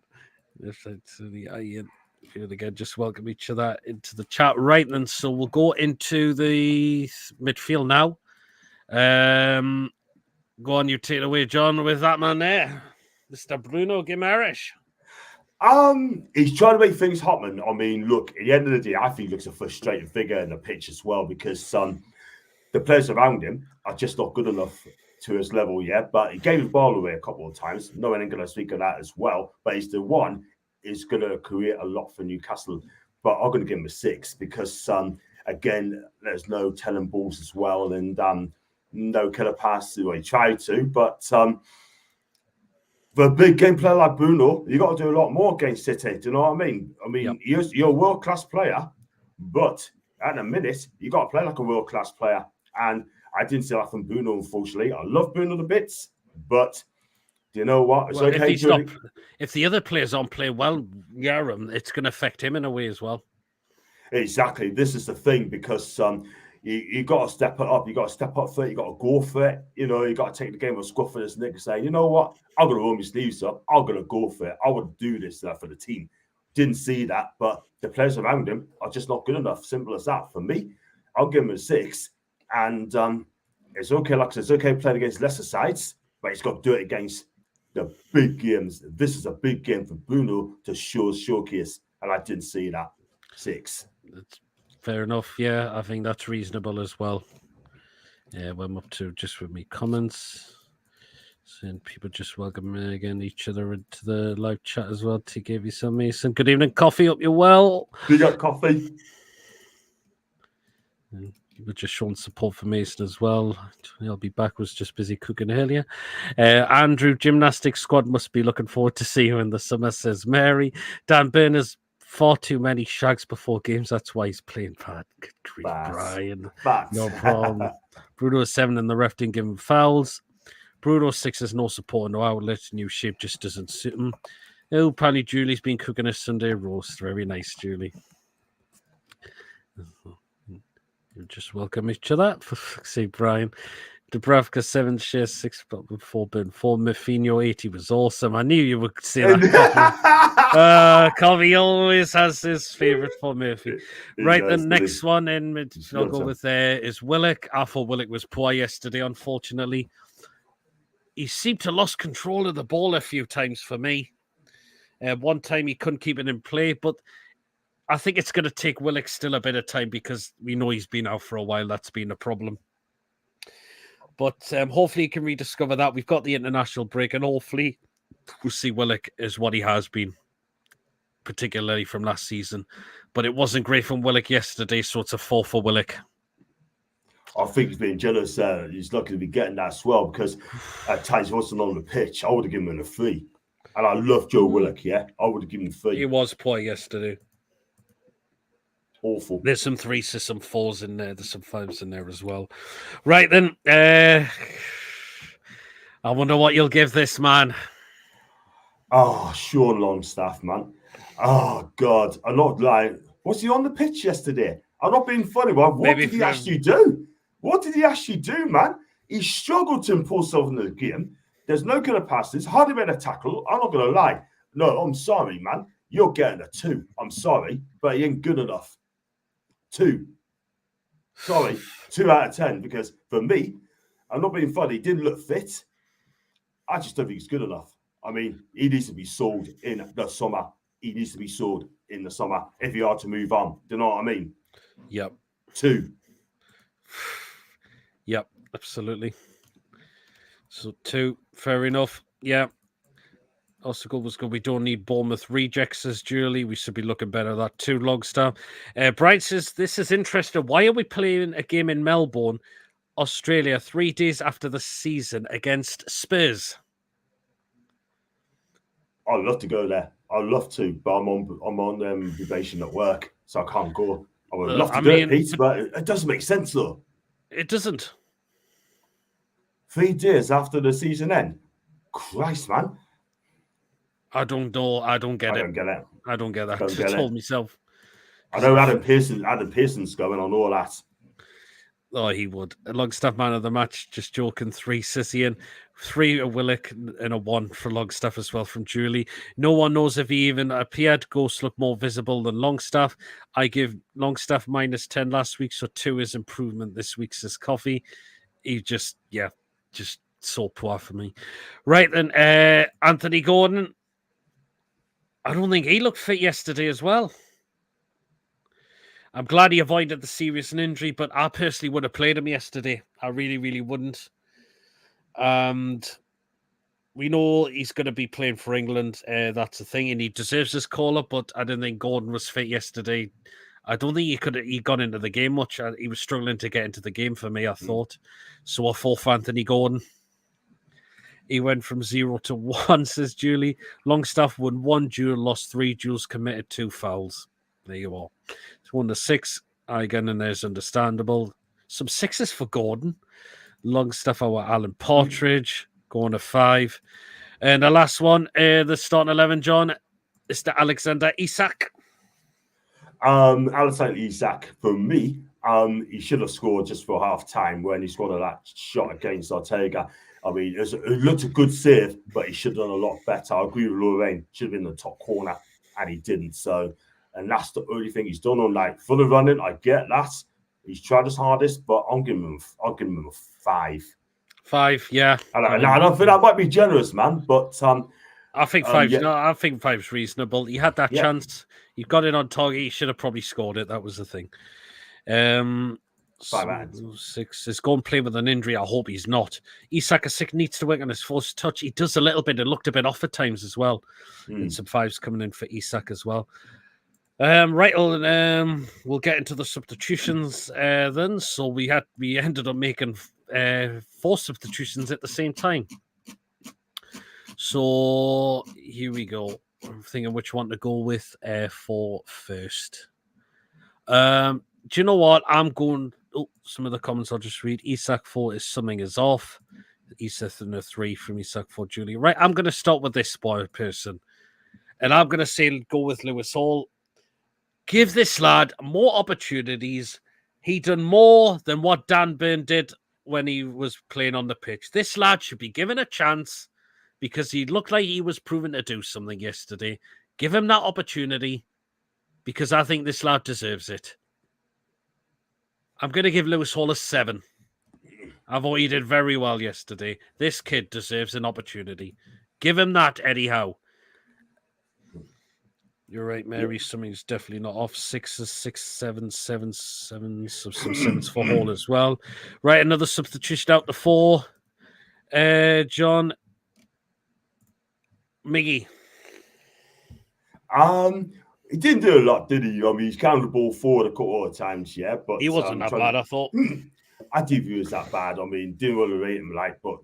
To the Ian. Again, just welcome each other into the chat. Right then, so we'll go into the midfield now. Go on, you take it away, John, with that man there, Mr. Bruno Guimaraes. He's trying to make things happen. I mean, look, at the end of the day, I think he looks a frustrated figure in the pitch as well because the players around him are just not good enough to his level yet. But he gave his ball away a couple of times. No one ain't going to speak of that as well. But he's the one is going to create a lot for Newcastle. But I'm going to give him a 6 because, again, there's no telling balls as well and no killer pass. Well, he tried to, but for a big game player like Bruno, you got to do a lot more against City. Do you know what I mean? I mean, yep. You're a world-class player, but at a minute, you got to play like a world-class player. And I didn't see that from Bruno, unfortunately. I love Bruno the bits, but do you know what? It's okay. If the other players aren't playing well, it's going to affect him in a way as well. Exactly. This is the thing because you got to step it up. You got to step up for it. You got to go for it. You know, you got to take the game with scruff of his neck and say, you know what? I'm going to roll my sleeves up. I'm going to go for it. I would do this for the team. Didn't see that, but the players around him are just not good enough. Simple as that. For me, I'll give him a 6. And it's okay. Like I said, it's okay playing against lesser sides, but he's got to do it against the big games. This is a big game for Bruno to showcase, and I didn't see that. 6. That's fair enough. Yeah, I think that's reasonable as well. Yeah, I'm up to just with me comments. Seeing people just welcoming again each other into the live chat as well to give you some Mason. Good evening, Coffee. Hope you're well. Big up, Coffee. People just showing support for Mason as well. He'll be back. Was just busy cooking earlier. Andrew, gymnastics squad must be looking forward to see you in the summer, says Mary. Dan Burners, far too many shags before games. That's why he's playing bad. Good grief, Brian. No problem. Bruno 7 and the ref didn't give him fouls. Bruno 6 has no support, no outlet. New shape just doesn't suit him. Oh, apparently Julie's been cooking a Sunday roast. Very nice, Julie. You just welcome each other. For fuck's sake, Brian. Dubravka 7 shares 6 4 burn 4. Murfinho 80 was awesome. I knew you would say that. Covey always has his favourite for Murphy. Right, the next one in I'll go with is Willock. I thought Willock was poor yesterday, unfortunately. He seemed to lost control of the ball a few times for me. One time he couldn't keep it in play, but I think it's going to take Willock still a bit of time because we know he's been out for a while. That's been a problem. But hopefully he can rediscover that. We've got the international break, and hopefully we'll see Willock as what he has been, particularly from last season. But it wasn't great from Willock yesterday, so it's a 4 for Willock. I think he's being jealous. He's lucky to be getting that as well because at times he wasn't on the pitch. I would have given him a 3. And I love Joe Willock, yeah? I would have given him 3. He was poor yesterday. Awful. There's some 3s, there's some 4s in there. There's some 5s in there as well. Right then. I wonder what you'll give this man. Oh, Sean Longstaff, man. Oh, God. I'm not lying. Was he on the pitch yesterday? I'm not being funny, but what did he actually do? What did he actually do, man? He struggled to impose himself in the game. There's no good passes. Hardly made a tackle. I'm not going to lie. No, I'm sorry, man. You're getting a 2. I'm sorry, but he ain't good enough. 2. Sorry, 2 out of 10. Because for me, I'm not being funny. He didn't look fit. I just don't think he's good enough. I mean, he needs to be sold in the summer. He needs to be sold in the summer if he are to move on. Do you know what I mean? Yep. 2. Yep, absolutely. So 2, fair enough. Yeah. Also good was good. We don't need Bournemouth rejects, says Julie. We should be looking better at that too, Logstar. Brian says, this is interesting. Why are we playing a game in Melbourne, Australia, 3 days after the season against Spurs? I'd love to go there. I'd love to, but I'm on probation at work, so I can't go. I would love to do it, Pete, but it doesn't make sense, though. It doesn't. 3 days after the season end? Christ, man. I don't know. I don't get it. I don't get that. I told myself. I know Adam Pearson's going on all that. Oh, he would. A Longstaff man of the match, just joking. 3 Sissy in, 3 a Willock, and a 1 for Longstaff as well from Julie. No one knows if he even appeared. Ghosts look more visible than Longstaff. I give Longstaff -10 last week, so 2 is improvement this week, says Coffee. He just so poor for me. Right then, Anthony Gordon. I don't think he looked fit yesterday as well. I'm glad he avoided the serious injury, but I personally would have played him yesterday. I really, really wouldn't. And we know he's going to be playing for England. That's the thing, and he deserves his call-up, but I didn't think Gordon was fit yesterday. I don't think he got into the game much. He was struggling to get into the game for me, I thought. So I fought for Anthony Gordon. He went from 0 to 1, says Julie. Longstaff won 1 duel, lost 3 duels, committed 2 fouls. There you are. It's 1 to 6. Again, and there's understandable. Some 6s for Gordon. Longstaff, our Alan Partridge, going to 5. And the last one, the starting 11, John, is the Alexander Isak. Alexander Isak, for me, he should have scored just for half time when he scored that shot against Ortega. I mean, it looked a good save, but he should have done a lot better. I agree with Lorraine. Should have been in the top corner, and he didn't. So, and that's the only thing he's done on like full of running. I get that. He's tried his hardest, but I'll give him a 5. 5, yeah. And I don't think that might be generous, man. But I think 5. Yeah. No, I think 5's reasonable. He had that chance. He got it on target. He should have probably scored it. That was the thing. 5 out. 6 is going to play with an injury. I hope he's not. Isak needs to work on his first touch. He does a little bit. It looked a bit off at times as well. And some 5s coming in for Isak as well. Right, we'll get into the substitutions then. So we ended up making 4 substitutions at the same time. So here we go. I'm thinking which one to go with for first. Do you know what? I'm going. Oh, some of the comments I'll just read. Isak 4 is something is off. Isak and a 3 from Isak 4 Julie. Right, I'm going to start with this person, and I'm going to say go with Lewis Hall. Give this lad more opportunities. He done more than what Dan Burn did when he was playing on the pitch. This lad should be given a chance because he looked like he was proven to do something yesterday. Give him that opportunity because I think this lad deserves it. I'm going to give Lewis Hall a 7. I thought he did very well yesterday. This kid deserves an opportunity. Give him that, Eddie Howe. You're right, Mary. Something's definitely not off. 6s, 6, 7, 7, 7. So some 7s for Hall as well. Right, another substitution out to 4. John. Miggy. He didn't do a lot, did he? I mean, he's counted the ball forward a couple of times, yeah. But he wasn't that bad, I thought. I didn't view it as that bad. I mean, didn't really rate him but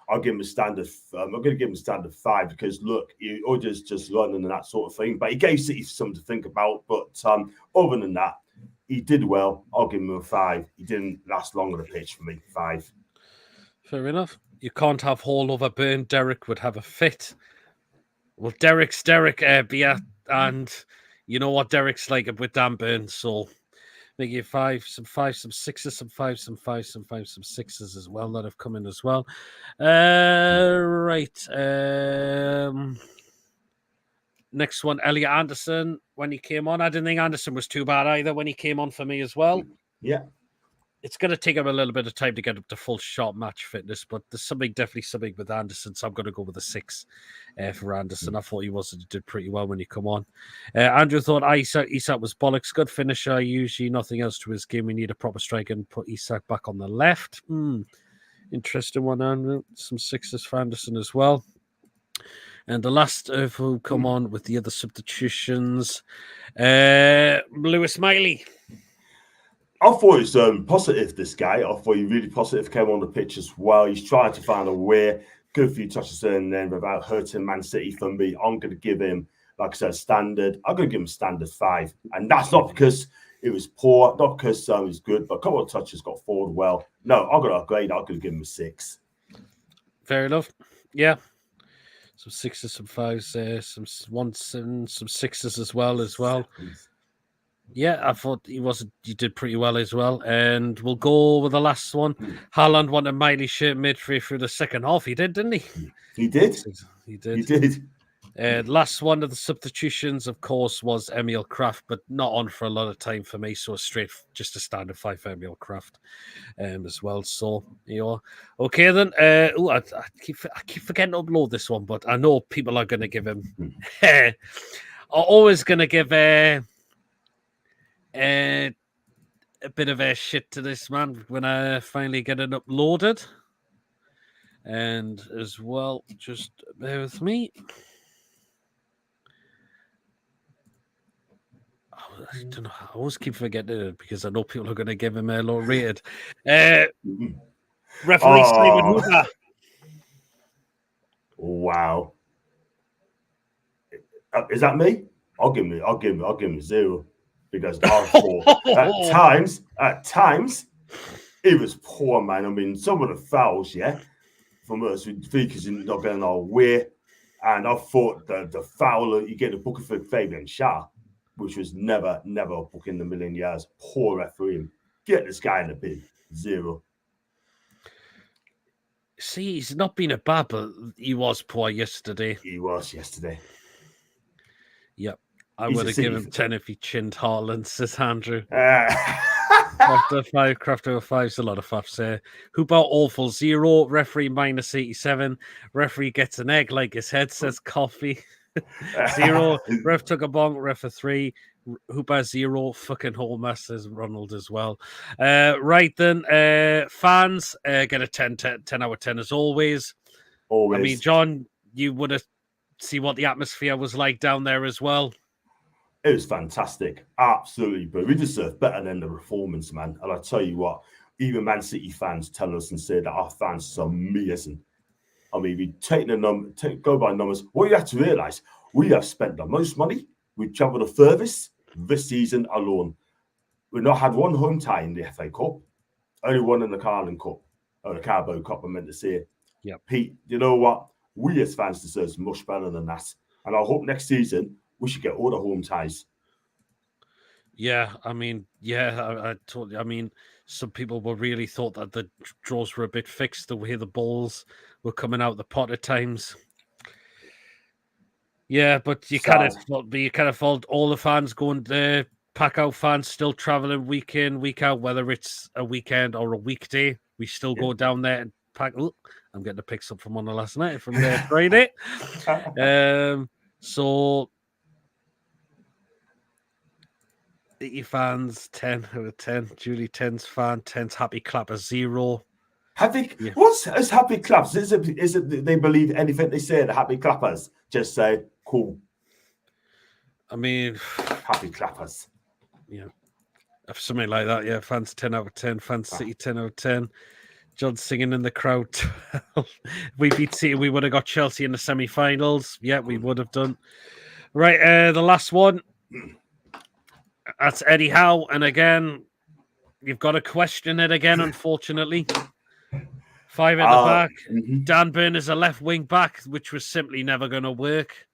I'll give him a standard. I'm going to give him a standard 5 because look, he orders just running and that sort of thing. But he gave City something to think about. But other than that, he did well. I'll give him a 5. He didn't last long on the pitch for me. 5. Fair enough. You can't have Hall over Burn. Derek would have a fit. Well, Derek's Derek, Bia, and you know what Derek's like with Dan Burn. So make it 5, some 5, some 6s, some 5s, some 5s, some 5s, some 6s as well that have come in as well. Right. Next one, Elliot Anderson. When he came on, I didn't think Anderson was too bad either when he came on for me as well. Yeah. It's going to take him a little bit of time to get up to full shot match fitness, but there's definitely something with Anderson, so I'm going to go with a 6 for Anderson. I thought he did pretty well when he come on. Andrew thought Isak was bollocks, good finisher, usually nothing else to his game. We need a proper striker and put Isak back on the left. Interesting one, Andrew. Some 6s for Anderson as well. And the last who come on with the other substitutions, Lewis Miley. I thought he was positive, this guy. I thought he really positive, came on the pitch as well. He's trying to find a way, good few touches in there without hurting Man City for me. I'm going to give him, like I said, standard. I'm going to give him standard 5. And that's not because it was poor, not because it was good, but a couple of touches got forward well. No, I'm going to upgrade. I'm going to give him a 6. Fair enough. Yeah. Some 6s, some 5s there, some 1s, some 6s as well. Yeah, I thought he did pretty well as well. And we'll go with the last one. Haaland wanted Miley shirt midway through the second half. He did, didn't he? He did. He did. He did. Last one of the substitutions, of course, was Emil Kraft, but not on for a lot of time for me. So just a standard 5 for Emil Kraft as well. So, okay then. I keep forgetting to upload this one, but I know people are going to give him. Are always going to give a bit of a shit to this man when I finally get it uploaded. And as well, just bear with me. I don't know. I always keep forgetting it because I know people are going to give him a low rated. Referee Simon Hooper. Wow. Is that me? I'll give him a 0 because I thought at times it was poor, man. I mean, some of the fouls, yeah, from us because you're not getting our way, and I thought the foul you get the booking for Fabian Schär, which was never a book in a million years. Poor referee. Get this guy in the bin. 0. See, he's not been a bad, but he was poor yesterday. He was yesterday. Yep. I would have given him 10 if he chinned Haaland, says Andrew. Craft over 5 is a lot of faffs there. Who about awful? 0. Referee minus 87. Referee gets an egg like his head, says Coffee. 0. Ref took a bonk. Ref a 3. Hooper 0, fucking whole mess, says Ronald as well. Right then, fans get a 10 out of 10 as always. Always. I mean, John, you would have seen what the atmosphere was like down there as well. It was fantastic. Absolutely. But we deserve better than the performance, man. And I tell you what, even Man City fans tell us and say that our fans are amazing. I mean, we take the go by numbers. What you have to realise, we have spent the most money. We've travelled the furthest this season alone. We've not had one home tie in the FA Cup, only one in the Carling Cup, or the Carbo Cup, I meant to say. Yeah, Pete, you know what? We as fans deserve much better than that. And I hope next season we should get all the home ties. Yeah, I mean, I told you. I mean, some people were really thought that the draws were a bit fixed, the way the balls were coming out the pot at times. Yeah, but you kind of felt all the fans going there, pack out fans still traveling week in, week out, whether it's a weekend or a weekday. We still go down there and pack. Oh, I'm getting a pics up from on the last night from there Friday. So your fans 10 out of 10. Julie 10's fan, 10's happy clapper 0. What's happy claps? Is it they believe anything they say? The happy clappers just say cool. I mean, happy clappers. Yeah, something like that. Yeah, fans 10 out of 10. Fans City 10 out of 10. John singing in the crowd. We beat City, we would have got Chelsea in the semi-finals. Yeah, we would have done. Right, the last one. That's Eddie Howe, and again, you've got to question it again. Unfortunately. 5 at the back. Dan Burn is a left wing back, which was simply never going to work.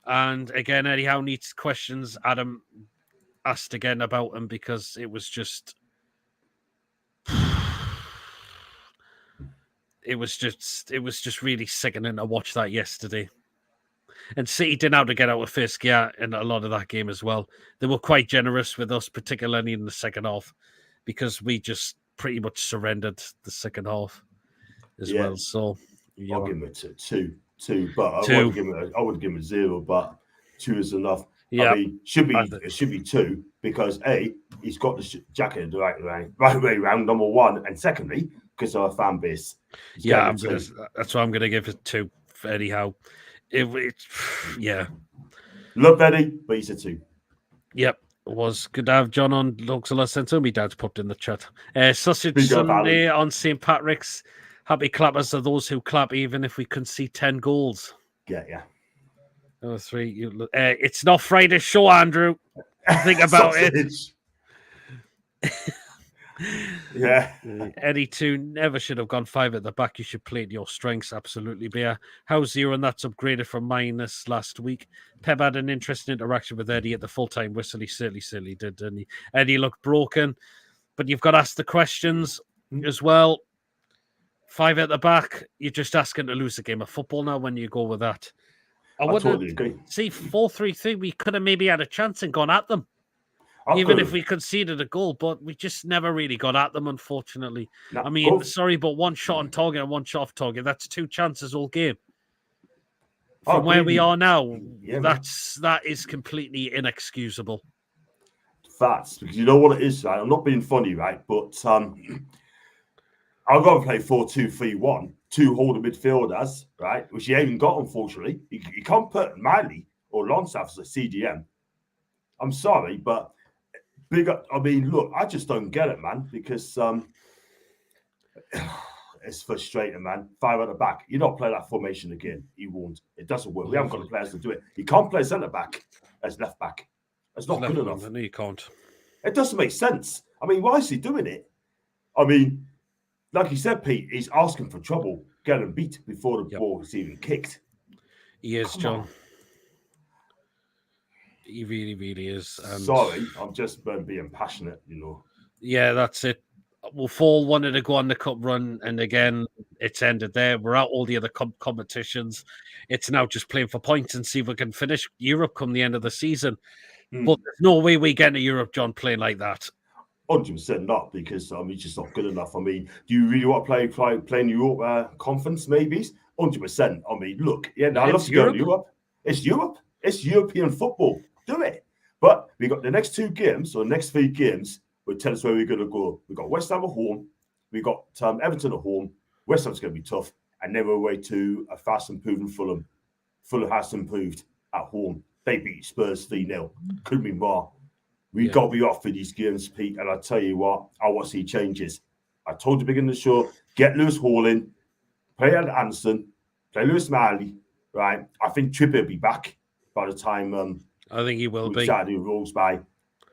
And again, Eddie Howe needs questions. Adam asked again about him because it was just, it was just really sickening to watch that yesterday. And City didn't know how to get out of first gear in a lot of that game as well. They were quite generous with us, particularly in the second half, because we just pretty much surrendered the second half as well. So I'll give him a two, but I wouldn't give him a 0, but 2 is enough. Yeah, I mean, it should be 2 because A, he's got the jacket the right way around, number 1, and secondly, because of our fan base. That's why I'm gonna give it 2 for Eddie Howe. Love Eddie, but he's a 2. Yep. It was good to have John on Luxala Centre. My dad's popped in the chat. Sausage Big Sunday on St. Patrick's. Happy clappers are those who clap even if we concede 10 goals. Yeah. Oh, 3. It's not Friday's show, Andrew. Think about it. Yeah. Eddie 2 never should have gone 5 at the back. You should play to your strengths. Absolutely, Bear. How's 0? And that's upgraded from minus last week. Pep had an interesting interaction with Eddie at the full-time whistle. He certainly did, didn't he? Eddie looked broken, but you've got to ask the questions as well. 5 at the back, you're just asking to lose a game of football now when you go with that. I totally agree. See, 4-3-3, we could have maybe had a chance and gone at them. Even if we conceded a goal, but we just never really got at them, unfortunately. No, I mean, sorry, but 1 shot on target and 1 shot off target, that's 2 chances all game. From where we are now, that is completely inexcusable. Facts, because you know what it is, right? I'm not being funny, right? But I'll go and play 4-2-3-1, 2 holding midfielders, right? Which you haven't got, unfortunately. You can't put Miley or Longstaff as a CDM. I'm sorry, but look, I just don't get it, man, because it's frustrating, man. 5 at the back. You don't play that formation again. You won't. It doesn't work. We haven't got the players to do it. You can't play centre back as left back. It's not good enough. No, you can't. It doesn't make sense. I mean, why is he doing it? I mean, like you said, Pete, he's asking for trouble, getting beat before the ball is even kicked. He is, John. He really, really is. And sorry, I'm just being passionate, you know. Yeah, that's it. Well, Fall wanted to go on the cup run, and again, it's ended there. We're out all the other competitions. It's now just playing for points and see if we can finish Europe come the end of the season. But there's no way we get to Europe, John, playing like that. 100% not, because it's just not good enough. I mean, do you really want to play in Europe conference, maybe? 100%. I mean, look, I love to go to Europe. It's Europe. It's European football. Do it. But We got the next 2 games, or next 3 games, will tell us where we're going to go. We got West Ham at home. We got Everton at home. West Ham's going to be tough. And then we're away to a fast improving Fulham. Fulham has improved at home. They beat Spurs 3-0. Couldn't be more. We got to be off for these games, Pete. And I tell you what, I want to see changes. I told you at the beginning of the show, get Lewis Hall in, play Anderson, play Lewis Marley, right? I think Trippier will be back by the time I think he will be. Saturday rolls by.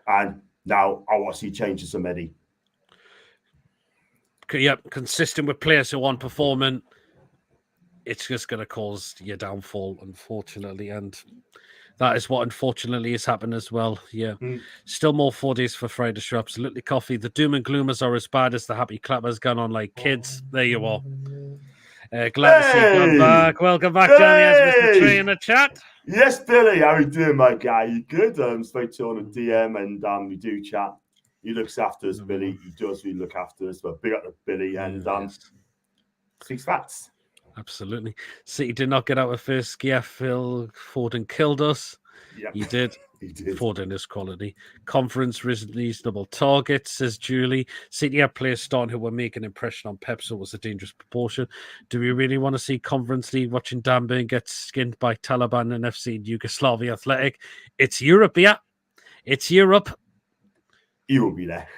And now I want to see changes from Eddie. Yep, consistent with players who aren't performing. It's just going to cause your downfall, unfortunately. And that is what, unfortunately, has happened as well. Yeah. Still more 4 days for Friday show. Absolutely, Coffee. The doom and gloomers are as bad as the happy clappers gone on like kids. There you are. Glad to see you come back. Welcome back, Johnny. As Mr. Tree in the chat. Yes, Billy. How you doing, my guy? You good? Spoke to you on a DM and we do chat. He looks after us, Billy. He does really look after us. But big up to Billy and Six Facts. Absolutely. City did not get out of first gear. Phil Foden killed us. Yep. He did. He did. Foden is quality. Conference reasonable targets, says Julie. City had players starting who were making an impression on Pep, so it was a dangerous proportion. Do we really want to see Conference League watching Dan Burn get skinned by Taliban and FC Yugoslavia Athletic? It's Europe, yeah. It's Europe. He will be there.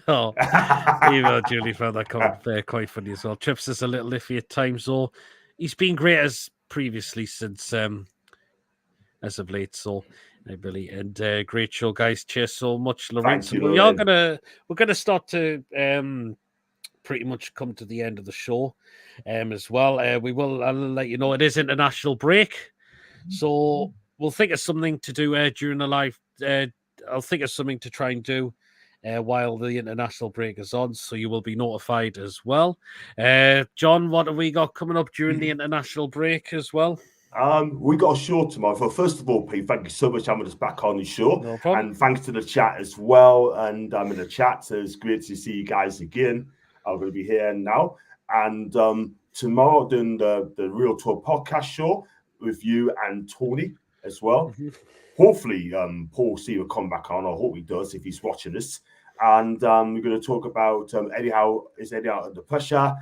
Oh, even Julie found that comment quite funny as well. Trips is a little iffy at times, so he's been great as previously since as of late. So Billy and great show, guys. Cheers so much, Lorraine. So we're gonna start to pretty much come to the end of the show as well. I'll let you know it is international break, so we'll think of something to do during the live. I'll think of something to try and do while the international break is on, so you will be notified as well. John, what have we got coming up during the international break as well? We got a show tomorrow. So first of all, Pete, thank you so much for having us back on the show. No problem. And thanks to the chat as well. And in the chat, so it's great to see you guys again. I'm going to be here now. And tomorrow, doing the Real Talk podcast show with you and Tony as well. Hopefully, Paul C will come back on. I hope he does if he's watching this. And we're going to talk about Eddie Howe. Is Eddie out under pressure?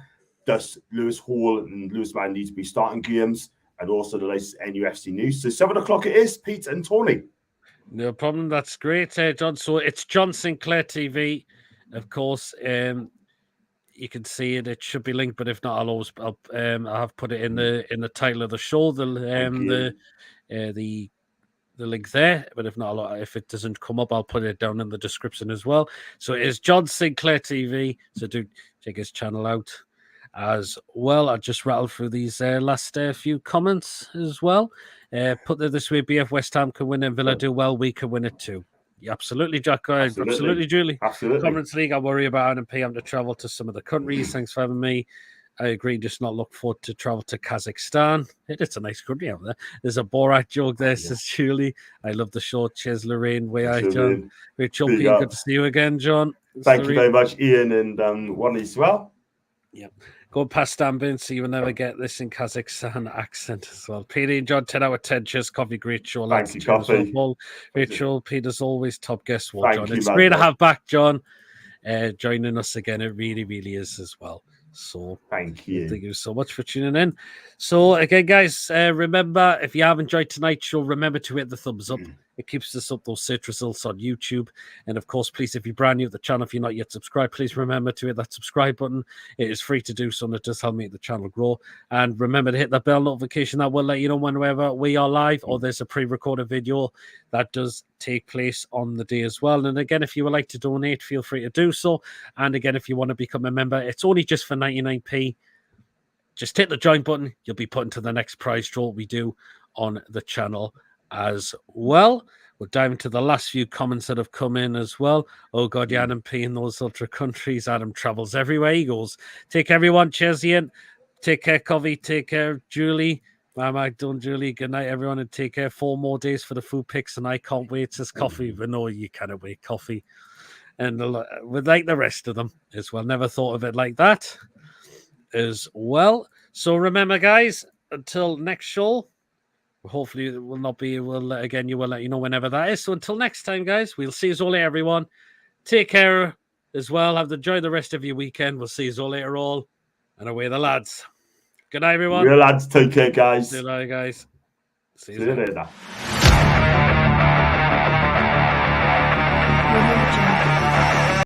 Does Lewis Hall and Lewis Man need to be starting games? And also the latest NUFC news. So 7 o'clock it is, Pete and Tony. No problem. That's great, John. So it's John Sinclair TV, of course. You can see it. It should be linked, but if not, I'll have put it in the title of the show. The link there, but if not, if it doesn't come up, I'll put it down in the description as well. So it is John Sinclair TV. So do check his channel out as well. I just rattled through these last few comments as well. Put it this way: BF West Ham can win and Villa do well. We can win it too. Yeah, absolutely, Jack. Absolutely, Julie. Absolutely. Conference League, I worry about and pay them to travel to some of the countries. Thanks for having me. I agree, just not look forward to travel to Kazakhstan. It's a nice country out there. There's a Borat joke there, says Julie. I love the show. Cheers, Lorraine. Way out, John. Great jumping. Good to see you again, John. Thank you very much, Ian and one as well. Yep. Go past Stambin, so you will never get this in Kazakhstan accent as well. Peter and John, 10 out of 10. Cheers, Coffee. Great show. Thank you, Coffee. Great show. Peter's always top guest. Thank you, it's great to have back, John, joining us again. It really, really is as well. So thank you so much for tuning in. So again, guys, remember, if you have enjoyed tonight's show, remember to hit the thumbs up. It keeps us up those search results on YouTube. And of course, please, if you're brand new to the channel, if you're not yet subscribed, please remember to hit that subscribe button. It is free to do so, and it does help make the channel grow. And remember to hit the bell notification. That will let you know whenever we are live or there's a pre-recorded video that does take place on the day as well. And again, if you would like to donate, feel free to do so. And again, if you want to become a member, it's only just for 99p. Just hit the join button. You'll be put into the next prize draw we do on the channel as well. We'll dive into the last few comments that have come in as well. Oh God, yeah, Adam P in those ultra countries. Adam travels everywhere he goes. Take care, everyone. Cheers, Ian. Take care, Covey. Take care, Julie. Mama, done, Julie. Good night, everyone, and take care. 4 more days for the food picks, and I can't wait. Says Coffee, but no, you cannot wait, Coffee. And with like the rest of them as well. Never thought of it like that as well. So remember, guys, until next show, Hopefully it will not be. Again, you will let you know whenever that is. So until next time, guys, we'll see you all later, everyone. Take care as well. Enjoy the rest of your weekend. We'll see you all later, all. And away the lads. Good night, everyone. Real lads, take care, guys. Good night, guys. See you later.